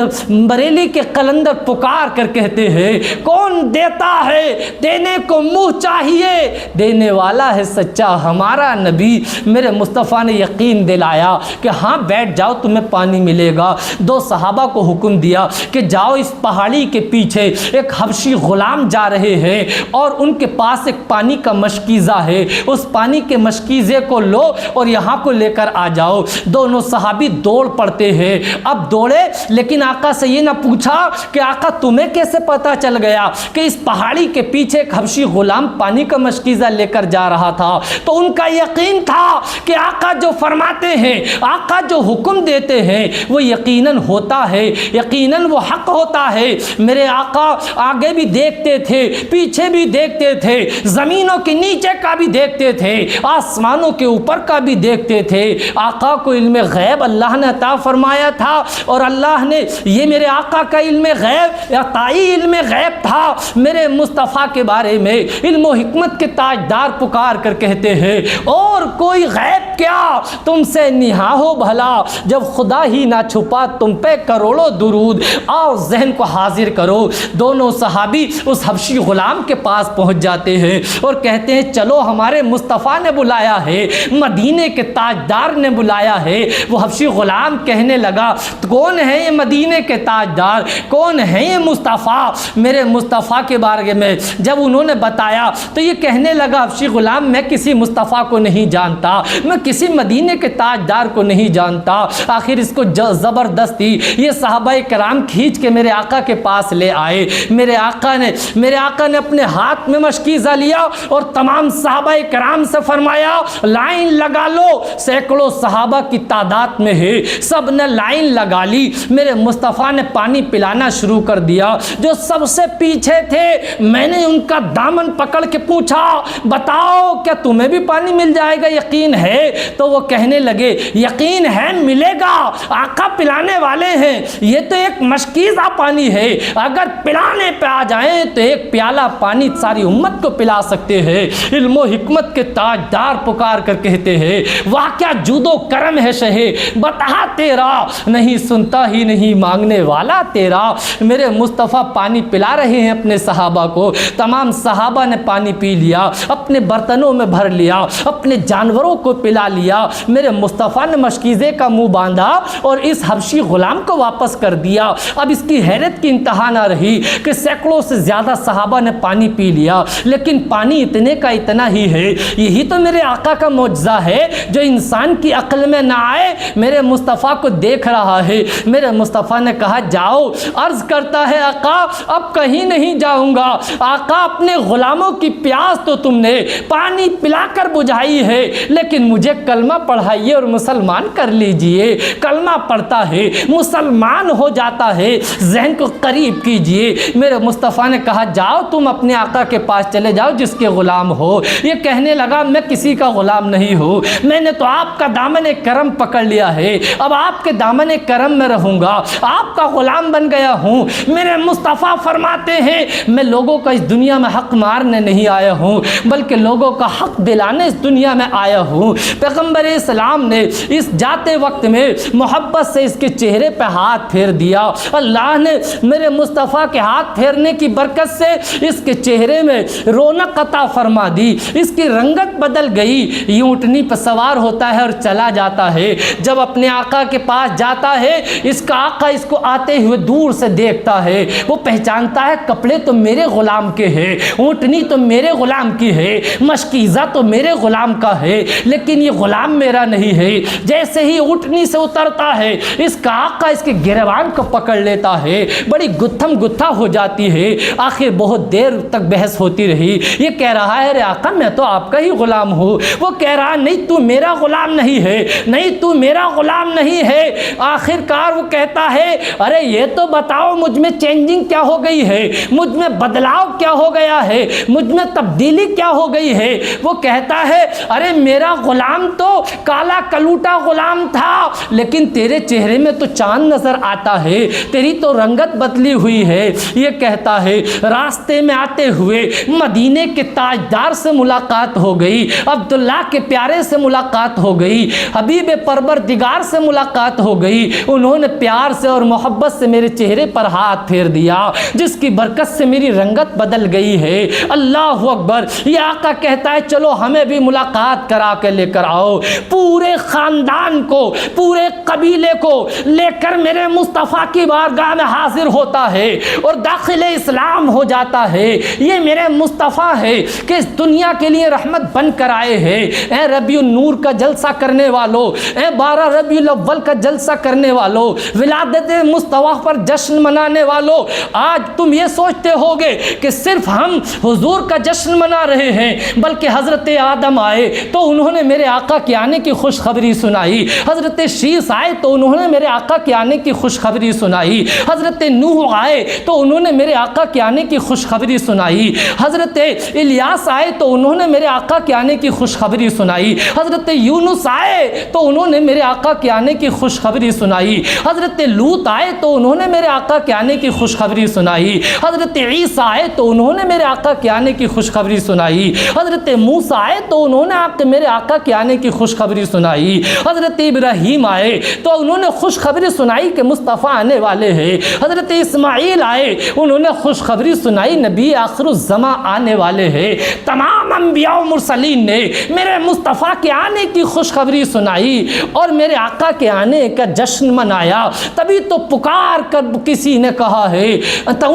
بریلی کے قلندر پکار کر کہتے ہیں کون دیتا ہے دینے کو منہ چاہیے، دینے والا ہے سچا ہمارا نبی۔ میرے مصطفیٰ نے یقین دلایا کہ ہاں بیٹھ جاؤ تمہیں پانی ملے گا۔ دو صحابہ کو حکم دیا کہ جاؤ اس پہاڑی کے پیچھے ایک حبشی غلام جا رہے ہیں اور ان کے پاس ایک پانی کا مشکیزہ ہے، اس پانی کے مشکیزے کو لو اور یہاں کو لے کر آ جاؤ۔ دونوں صحابی دوڑ پڑتے ہیں۔ اب دوڑے لیکن آقا سے یہ نہ پوچھا کہ آقا تمہیں کیسے پتا چل گیا کہ اس پہاڑی کے پیچھے ایک حبشی غلام پانی کا مشکیزہ لے کر جا رہا تھا؟ تو ان کا یقین تھا کہ آقا جو فرماتے ہیں، آقا جو حکم دیتے ہیں وہ یقیناً ہوتا ہے، یقیناً وہ حق ہوتا ہے۔ میرے آقا آگے بھی دیکھتے تھے، پیچھے بھی دیکھتے تھے، زمینوں کے نیچے کا بھی دیکھتے تھے، آسمانوں کے اوپر کا بھی دیکھتے تھے۔ آقا کو علم غیب اللہ نے عطا فرمایا تھا اور اللہ نے یہ میرے آقا کا علم غیب عطائی علم غیب تھا۔ میرے مصطفیٰ کے بارے میں علم و حکمت کے تاجدار پکار کر کہتے ہیں اور کوئی غیب کیا تم سے نہا ہو بھلا، جب خدا ہی نہ چھپا تم پہ کروڑوں درود، آؤ ذہن کو حاضر کرو۔ دونوں صحابی اس حبشی غلام کے پاس پہنچ جاتے ہیں اور کہتے ہیں چلو ہمارے مصطفیٰ نے بلایا ہے، مدینے کے تاجدار نے بلایا ہے۔ وہ حبشی غلام کہنے لگا کون ہے یہ مدینے کے تاجدار، کون ہے یہ مصطفیٰ؟ میرے مصطفیٰ کے بارے میں جب انہوں نے بتایا تو یہ کہنے لگا حبشی غلام میں کسی مصطفیٰ کو نہیں جانتا، میں کسی مدینے کے تاجدار کو نہیں جانتا۔ آخر اس کو زبردستی یہ صحابہ کرام کھینچ کے میرے آقا کے پاس لے آئے۔ میرے آقا نے اپنے ہاتھ میں مشکیزہ لیا اور تمام صحابہ کرام سے فرمایا لائن لگا لو۔ سینکڑوں صحابہ کی تعداد میں ہے، سب نے لائن لگا لی۔ میرے مصطفیٰ نے پانی پلانا شروع کر دیا۔ جو سب سے پیچھے تھے میں نے ان کا دامن پکڑ کے پوچھا بتاؤ کیا تمہیں بھی پانی مل جائے گا، یقین ہے؟ تو وہ کہنے لگے یقین ہے ملے گا، آقا پلانے والے ہیں، یہ تو ایک مشکیزہ پانی ہے، اگر پلانے پہ آ جائیں تو ایک پیالہ پانی ساری امت کو پلا سکتے ہیں۔ علم و حکمت کے تاجدار پکار کر کہتے ہیں واہ کیا جود و کرم ہے شہے بتا تیرا، نہیں سنتا ہی نہیں مانگنے والا تیرا۔ میرے مصطفیٰ پانی پلا رہے ہیں اپنے صحابہ کو، تمام صحابہ نے پانی پی لیا، اپنے برتنوں میں بھر لیا، اپنے جانوروں کو پلا لیا۔ میرے مصطفیٰ نے مشکیزے کا منہ باندھا اور اس حبشی غلام کو واپس کر دیا۔ اب اس کی حیرت کی انتہا نہ رہی کہ سینکڑوں سے زیادہ صحابہ نے پانی پی لیا، لیکن پانی اتنے کا اتنا ہی ہے۔ یہی تو میرے آقا کا معجزہ ہے جو انسان کی عقل میں نہ آئے، میرے مصطفیٰ کو دیکھ رہا ہے۔ میرے مصطفیٰ نے کہا جاؤ، عرض کرتا ہے آقا اب کہیں نہیں جاؤں گا۔ آقا اپنے غلاموں کی پیاس تو تم نے پانی پلا کر بجھائی ہے، لیکن مجھے کلمہ پڑھائیے اور مسلمان کر لیجئے۔ کلمہ پڑھتا ہے مسلمان ہو جاتا ہے، ذہن کو قریب کیجئے۔ میرے مصطفیٰ نے کہا جاؤ تم اپنے آقا کے پاس چلے جاؤ جس کے غلام ہو۔ یہ کہنے لگا میں کسی کا غلام نہیں ہوں، میں نے تو آپ کا دامن کرم پکڑ لیا ہے، اب آپ کے دامن کرم میں رہوں گا، آپ کا غلام بن گیا ہوں۔ میرے مصطفیٰ فرماتے ہیں میں لوگوں کا اس دنیا میں حق مارنے نہیں آیا ہوں بلکہ لوگوں کا حق دلانے اس دنیا میں آیا ہوں۔ پیغمبر اسلام نے اس جاتے وقت میں محبت سے اس کے چہرے پہ ہاتھ پھیر دیا۔ اللہ نے میرے مصطفیٰ کے ہاتھ پھیرنے کی برکت سے اس کے چہرے میں رونق عطا فرما دی، اس کی رنگت بدل گئی۔ یہ اونٹنی پہ سوار ہوتا ہے اور چلا جاتا ہے، جب اپنے آقا کے پاس جاتا ہے اس کا آقا اس کو آتے ہوئے دور سے دیکھتا ہے، وہ پہچانتا ہے کپڑے تو میرے غلام کے ہیں، اونٹنی تو میرے غلام کی ہے، مشکیزہ تو میرے غلام کا ہے، لیکن یہ غلام میرا نہیں ہے۔ جیسے ہی اونٹنی سے اترتا ہے اس کا آقا اس کے گریبان کو پکڑ لیتا ہے، بڑی گتھم گتھا ہو جاتی ہے۔ آخر بہت دیر تک بحث ہوتی رہی، یہ کہہ رہا ہے رے آقا میں تو آپ کا ہی غلام ہوں، وہ کہہ رہا نہیں تو میرا غلام نہیں ہے، نہیں تو میرا غلام نہیں ہے۔ آخر کار وہ کہتا ہے ارے یہ تو بتاؤ مجھ میں چینجنگ کیا ہو گئی ہے، مجھ میں بدلاؤ کیا ہو گیا ہے، مجھ میں تبدیلی کیا ہو گئی ہے؟ وہ کہتا ہے ارے میرا غلام تو کالا کلوٹا غلام تھا، لیکن تیرے چہرے میں تو چاند نظر آتا ہے، تیری تو رنگت بدلی ہوئی ہے۔ یہ کہتا ہے راستے میں آتے ہوئے مدینے کے تاجدار سے ملاقات ہو گئی، عبداللہ کے پیارے سے ملاقات ہو گئی، حبیب پروردگار سے ملاقات ہو گئی۔ انہوں نے پیار سے اور محبت سے میرے چہرے پر ہاتھ پھیر دیا، جس کی برکت سے میری رنگت بدل گئی ہے۔ اللہ اکبر۔ یہ آقا کہتا ہے چلو ہمیں بھی ملاقات کرا کے لے کر آؤ۔ پورے خاندان کو، پورے قبیلے کو لے کر میرے مصطفیٰ کی بارگاہ میں حاضر ہوتا ہے اور داخل اسلام ہو جاتا ہے۔ یہ میرے مصطفیٰ ہے کہ اس دنیا کے لیے رحمت بن کر آئے ہیں۔ اے ربیع النور کا جلسہ کرنے والوں، اے 12 ربیع الاول کا جلسہ کرنے والوں، ولادت مصطفیٰ پر جشن منانے والوں، آج تم یہ سوچتے ہوگے کہ صرف ہم حضور کا جشن منا رہے ہیں، بلکہ حضرت آدم آئے تو انہوں نے میرے آقا کے آنے کی خوشخبری سنائی، حضرت شیس آئے تو انہوں نے میرے آقا کے آنے کی خوشخبری سنائی، حضرت نوح آئے تو انہوں نے میرے آقا کے آنے کی خوشخبری سنائی، حضرت الیاس آئے تو انہوں نے میرے آقا کے آنے کی خوشخبری سنائی، حضرت یونس آئے تو انہوں نے میرے آقا کے آنے کی خوشخبری سنائی، حضرت لوط آئے تو انہوں نے میرے آقا کے آنے کی خوشخبری سنائی، حضرت عیسیٰ آئے تو انہوں نے میرے آقا کے آنے کی خوشخبری سنائی، حضرت موسیٰ آئے تو انہوں نے میرے آقا کے آنے آنے کی خوشخبری سنائی۔ حضرت ابراہیم آئے تو انہوں نے خوشخبری سنائی کہ مصطفیٰ آنے والے ہیں۔ حضرت اسماعیل آئے انہوں نے خوشخبری سنائی نبی آخر الزماں آنے والے ہیں۔ تمام انبیاء و مرسلین نے میرے مصطفیٰ کے آنے کی خوشخبری سنائی اور میرے آقا کے آنے کا جشن منایا۔ تبھی تو پکار کر کسی نے کہا ہے تو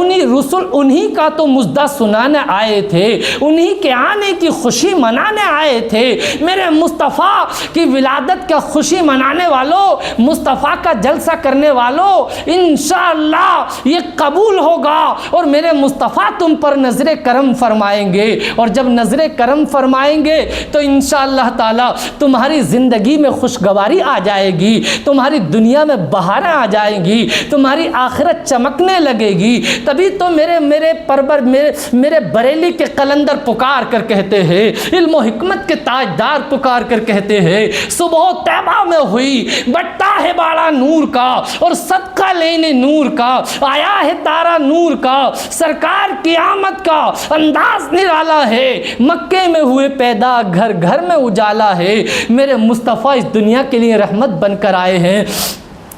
انہی کا تو مژدہ سنانے آئے تھے، انہی کے آنے کی خوشی منانے آئے تھے۔ میرے مصطفیٰ کی ولادت کا خوشی منانے والوں، مصطفیٰ کا جلسہ کرنے والوں، انشاءاللہ یہ قبول ہوگا اور میرے مصطفیٰ تم پر نظر کرم فرمائیں گے، اور جب نظر کرم فرمائیں گے تو انشاءاللہ تعالی تمہاری زندگی میں خوشگواری آ جائے گی، تمہاری دنیا میں بہاریں آ جائیں گی، تمہاری آخرت چمکنے لگے گی۔ تبھی تو میرے بریلی کے قلندر پکار کر کہتے ہیں، علم و حکمت کے تاجدار پکار کر کہتے ہیں، صبح طیبہ میں ہوئی بٹا ہے باڑا نور کا اور صدقہ لینے نور کا، آیا ہے تارا نور کا، سرکار کی آمد کا انداز نرالا ہے، مکے میں ہوئے پیدا گھر گھر میں اجالا ہے۔ میرے مصطفیٰ اس دنیا کے لیے رحمت بن کر آئے ہیں۔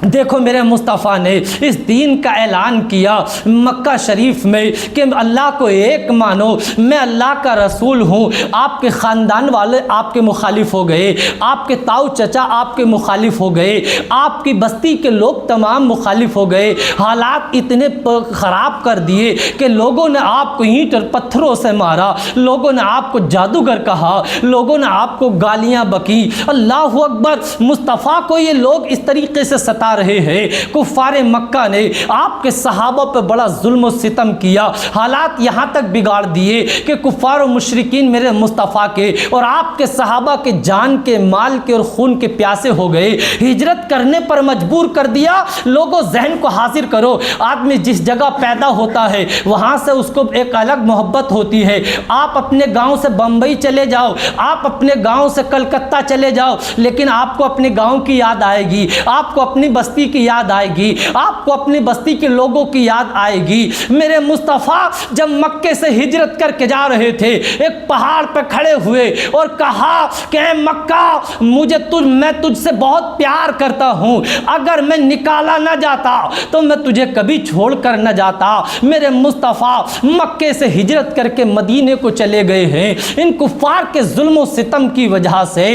دیکھو میرے مصطفیٰ نے اس دین کا اعلان کیا مکہ شریف میں کہ اللہ کو ایک مانو، میں اللہ کا رسول ہوں۔ آپ کے خاندان والے آپ کے مخالف ہو گئے، آپ کے تاؤ چچا آپ کے مخالف ہو گئے، آپ کی بستی کے لوگ تمام مخالف ہو گئے، حالات اتنے خراب کر دیے کہ لوگوں نے آپ کو اینٹ اور پتھروں سے مارا، لوگوں نے آپ کو جادوگر کہا، لوگوں نے آپ کو گالیاں بکی۔ اللہ اکبر، مصطفیٰ کو یہ لوگ اس طریقے سے ستا رہے ہیں۔ کفار مکہ نے آپ کے صحابہ پہ بڑا ظلم و ستم کیا، حالات یہاں تک بگاڑ دیے کہ کفار و مشرکین میرے مصطفیٰ کے اور آپ کے صحابہ کے جان کے، مال کے اور خون کے پیاسے ہو گئے، ہجرت کرنے پر مجبور کر دیا۔ لوگوں ذہن کو حاضر کرو، آدمی جس جگہ پیدا ہوتا ہے وہاں سے اس کو ایک الگ محبت ہوتی ہے۔ آپ اپنے گاؤں سے بمبئی چلے جاؤ، آپ اپنے گاؤں سے کلکتہ چلے جاؤ، لیکن آپ کو اپنے گاؤں کی یاد آئے گی، آپ کو اپنی بستی کی یاد آئے گی، آپ کو اپنی بستی کے لوگوں کی یاد آئے گی۔ میرے مصطفیٰ جب مکے سے ہجرت کر کے جا رہے تھے، ایک پہاڑ پہ کھڑے ہوئے اور کہا کہ اے مکہ، میں تجھ سے بہت پیار کرتا ہوں، اگر میں نکالا نہ جاتا تو میں تجھے کبھی چھوڑ کر نہ جاتا۔ میرے مصطفیٰ مکے سے ہجرت کر کے مدینے کو چلے گئے ہیں ان کفار کے ظلم و ستم کی وجہ سے۔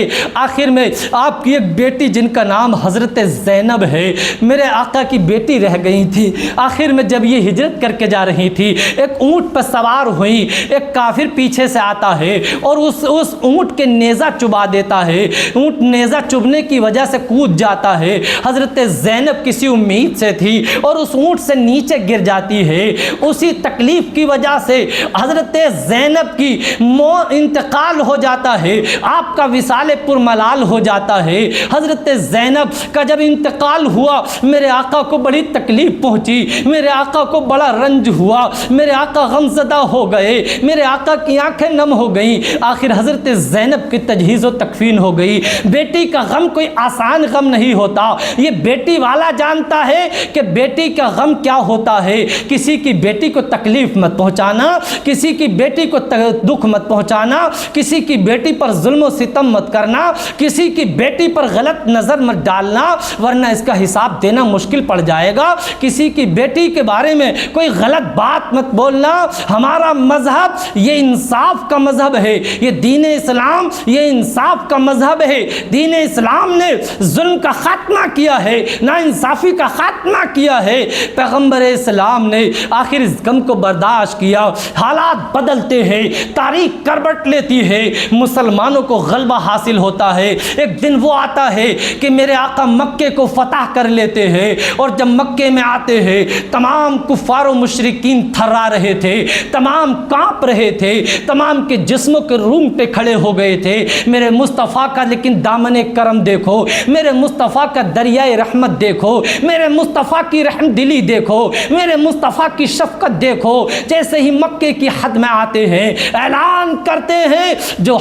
آخر میں آپ کی ایک بیٹی جن کا نام حضرت زینب ہے، میرے آقا کی بیٹی رہ گئی تھی۔ آخر میں جب یہ ہجرت کر کے جا رہی تھی، ایک اونٹ پر سوار ہوئی، ایک کافر پیچھے سے آتا ہے اور اس اونٹ کے نیزہ چبا دیتا ہے، اونٹ نیزہ چبنے کی وجہ سے کود جاتا ہے۔ حضرت زینب کسی امید سے تھی اور اس اونٹ سے نیچے گر جاتی ہے۔ اسی تکلیف کی وجہ سے حضرت زینب کی انتقال ہو جاتا ہے، آپ کا وصال پرملال ہو جاتا ہے۔ حضرت زینب کا جب انتقال ہوا، میرے آقا کو بڑی تکلیف پہنچی، میرے آقا کو بڑا رنج ہوا، میرے آقا غمزدہ ہو گئے، میرے آقا کی آنکھیں نم ہو گئیں۔ آخر حضرت زینب کی تجہیز و تکفین ہو گئی۔ بیٹی کا غم کوئی آسان غم نہیں ہوتا، یہ بیٹی والا جانتا ہے کہ بیٹی کا غم کیا ہوتا ہے۔ کسی کی بیٹی کو تکلیف مت پہنچانا، کسی کی بیٹی کو دکھ مت پہنچانا، کسی کی بیٹی پر ظلم و ستم مت کرنا، کسی کی بیٹی پر غلط نظر مت ڈالنا، ورنہ اس کا حساب دینا مشکل پڑ جائے گا۔ کسی کی بیٹی کے بارے میں کوئی غلط بات مت بولنا۔ ہمارا مذہب یہ انصاف کا مذہب ہے، یہ دین اسلام یہ انصاف کا مذہب ہے۔ دین اسلام نے ظلم کا خاتمہ کیا ہے، ناانصافی کا خاتمہ کیا ہے۔ پیغمبر اسلام نے آخر اس غم کو برداشت کیا۔ حالات بدلتے ہیں، تاریخ کروٹ لیتی ہے، مسلمانوں کو غلبہ حاصل ہوتا ہے۔ ایک دن وہ آتا ہے کہ میرے آقا مکے کو فتح کر لیتے ہیں، اور جب مکے میں آتے ہیں تمام کفار و مشرکین تھرا رہے تھے، تمام کانپ رہے تھے، تمام کے جسموں کے رونگٹے کھڑے ہو گئے تھے۔ میرے مصطفیٰ کا لیکن دامن کرم دیکھو، میرے مصطفیٰ کا دریائے رحمت دیکھو، میرے مصطفیٰ کی رحم دلی دیکھو، میرے مصطفیٰ کی شفقت دیکھو۔ جیسے ہی مکے کی حد میں آتے ہیں، اعلان کرتے ہیں جو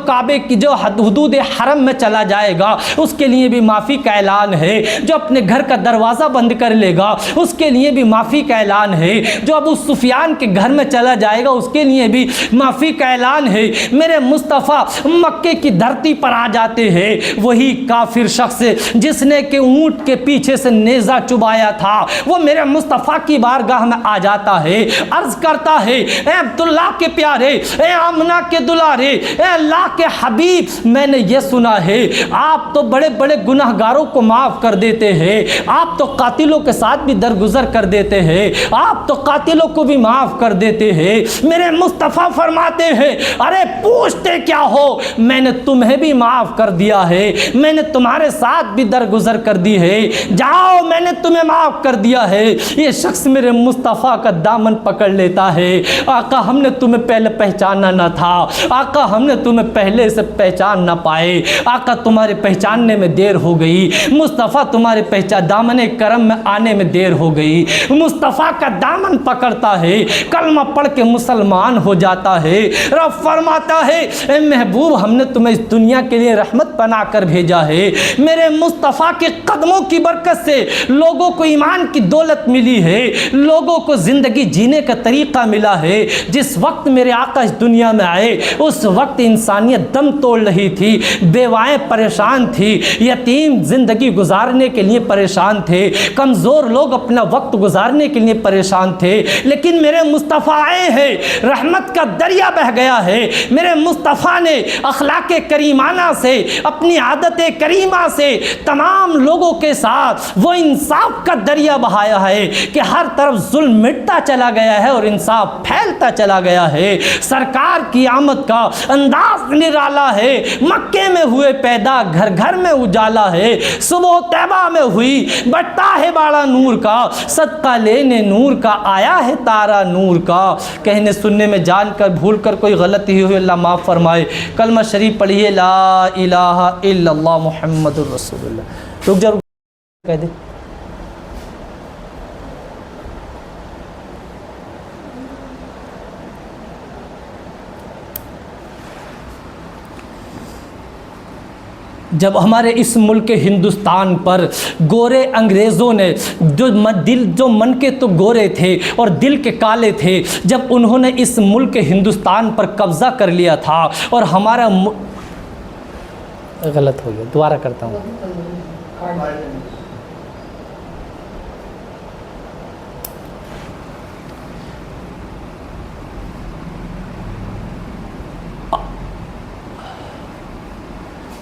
کعبے کی جو حدود حرم میں چلا جائے گا اس کے لیے بھی معافی کا اعلان ہے۔ جو اپنے گھر کا دروازہ بند کر لے گا اس کے لیے بھی معافی کا اعلان ہے، جو ابو سفیان کے گھر میں چلا جائے گا اس کے لیے بھی معافی کا اعلان ہے۔ میرے مصطفیٰ مکے کی دھرتی پر آ جاتے ہیں، وہی کافر شخص جس نے کہ اونٹ کے پیچھے سے نیزہ چبایا تھا وہ میرے مصطفیٰ کی بارگاہ میں آ جاتا ہے، عرض کرتا ہے اے عبداللہ کے پیارے، اے آمنہ کے دلارے، اے اللہ کے حبیب، میں نے یہ سنا ہے آپ تو بڑے بڑے گناہگاروں کو معاف کر دیتے ہیں، آپ تو قاتلوں کے ساتھ بھی درگزر کر دیتے ہیں، آپ تو قاتلوں کو بھی معاف کر دیتے ہیں۔ میرے مصطفیٰ فرماتے ہیں ارے پوچھتے کیا ہو، میں نے تمہیں بھی معاف کر دیا ہے، میں نے تمہارے ساتھ بھی درگزر کر دی ہے، جاؤ میں نے تمہیں معاف کر دیا ہے۔ یہ شخص میرے مصطفیٰ کا دامن پکڑ لیتا ہے، آقا ہم نے تمہیں پہلے پہچانا نہ تھا، آقا ہم نے تمہیں پہلے سے پہچان نہ پائے، آقا تمہارے پہچاننے میں دیر ہو گئی، مصطفیٰ تمہارے دامن کرم میں آنے میں دیر ہو گئی۔ مصطفیٰ کا دامن پکڑتا ہے، کلمہ پڑھ کے مسلمان ہو جاتا ہے۔ رب فرماتا ہے اے محبوب ہم نے تمہیں اس دنیا کے لیے رحمت بنا کر بھیجا ہے، میرے مصطفیٰ کے قدموں کی برکت سے لوگوں کو ایمان کی دولت ملی ہے، لوگوں کو زندگی جینے کا طریقہ ملا ہے۔ جس وقت میرے آقا اس دنیا میں آئے اس وقت انسانیت دم توڑ رہی تھی، بیوائیں پریشان تھی، یتیم زندگی گزارنے کے لیے پریشان تھے، کمزور لوگ اپنا وقت گزارنے کے لیے پریشان تھے، لیکن میرے مصطفیٰ آئے ہیں، رحمت کا دریا بہہ گیا ہے۔ میرے مصطفیٰ نے اخلاق کریمانہ سے، اپنی عادت کریمہ سے تمام لوگوں کے ساتھ وہ انصاف کا دریا بہایا ہے کہ ہر طرف ظلم مٹتا چلا گیا ہے اور انصاف پھیلتا چلا گیا ہے۔ سرکار کی آمد کا انداز نرالا ہے، مکے میں ہوئے پیدا گھر گھر میں اجالا ہے، صبح طیبہ میں ہوئی بٹتا ہے باڑا نور کا، صدقہ لینے نور کا آیا ہے تارا نور کا۔ کہنے سننے میں جان کر بھول کر کوئی غلطی ہوئی اللہ معاف فرمائے۔ کلمہ شریف پڑھیے لا الہ الا اللہ محمد الرسول اللہ۔ رک جا کہہ دے جب ہمارے اس ملک ہندوستان پر گورے انگریزوں نے جو من کے تو گورے تھے اور دل کے کالے تھے، جب انہوں نے اس ملک ہندوستان پر قبضہ کر لیا تھا اور ہمارا غلط ہو گیا دوبارہ کرتا ہوں۔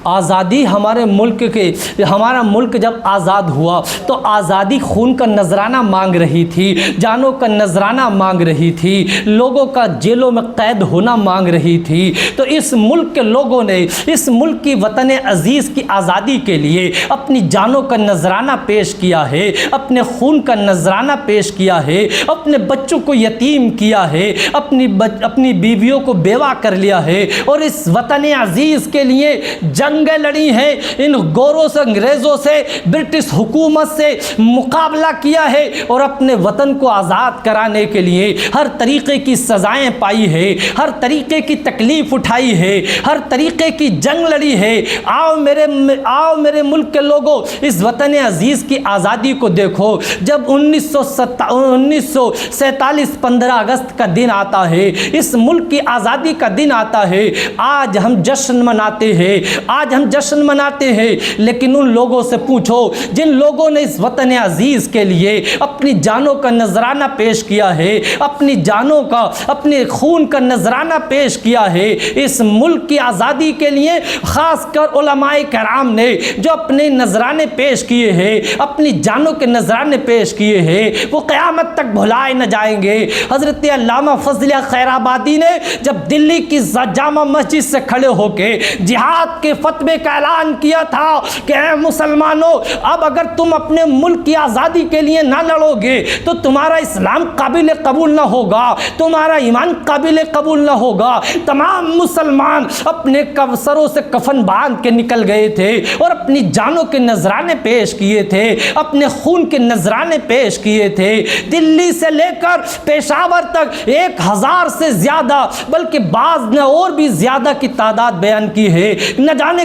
آزادی ہمارے ملک کے ہمارا ملک جب آزاد ہوا تو آزادی خون کا نذرانہ مانگ رہی تھی، جانوں کا نذرانہ مانگ رہی تھی، لوگوں کا جیلوں میں قید ہونا مانگ رہی تھی۔ تو اس ملک کے لوگوں نے اس ملک کی وطن عزیز کی آزادی کے لیے اپنی جانوں کا نذرانہ پیش کیا ہے، اپنے خون کا نذرانہ پیش کیا ہے، اپنے بچوں کو یتیم کیا ہے، اپنی بیویوں کو بیوہ کر لیا ہے اور اس وطن عزیز کے لیے جنگیں لڑی ہیں، ان گوروں سے انگریزوں سے برٹش حکومت سے مقابلہ کیا ہے اور اپنے وطن کو آزاد کرانے کے لیے ہر طریقے کی سزائیں پائی ہے، ہر طریقے کی تکلیف اٹھائی ہے، ہر طریقے کی جنگ لڑی ہے۔ آؤ میرے ملک کے لوگوں اس وطن عزیز کی آزادی کو دیکھو۔ جب 1947 15 اگست کا دن آتا ہے، اس ملک کی آزادی کا دن آتا ہے، آج ہم جشن مناتے ہیں، لیکن ان لوگوں سے پوچھو جن لوگوں نے اس وطن عزیز کے لیے اپنی جانوں کا نذرانہ پیش کیا ہے، اپنے خون کا نذرانہ پیش کیا ہے اس ملک کی آزادی کے لیے، خاص کر علماء کرام نے جو اپنے نذرانے پیش کیے ہیں، اپنی جانوں کے نذرانے پیش کیے ہیں، وہ قیامت تک بھلائے نہ جائیں گے۔ حضرت علامہ فضل خیر آبادی نے جب دلی کی جامع مسجد سے کھڑے ہو کے جہاد کے فتوے کا اعلان کیا تھا کہ اے مسلمانوں، اب اگر تم اپنے ملک کی آزادی کے لیے نہ لڑو گے تو تمہارا اسلام قابل قبول نہ ہوگا، تمہارا ایمان قابل قبول نہ ہوگا۔ تمام مسلمان اپنے سروں سے کفن باندھ کے نکل گئے تھے اور اپنی جانوں کے نذرانے پیش کیے تھے، اپنے خون کے نذرانے پیش کیے تھے۔ دلی سے لے کر پشاور تک 1000 سے زیادہ، بلکہ بعض نے اور بھی زیادہ کی تعداد بیان کی ہے، نہ جانے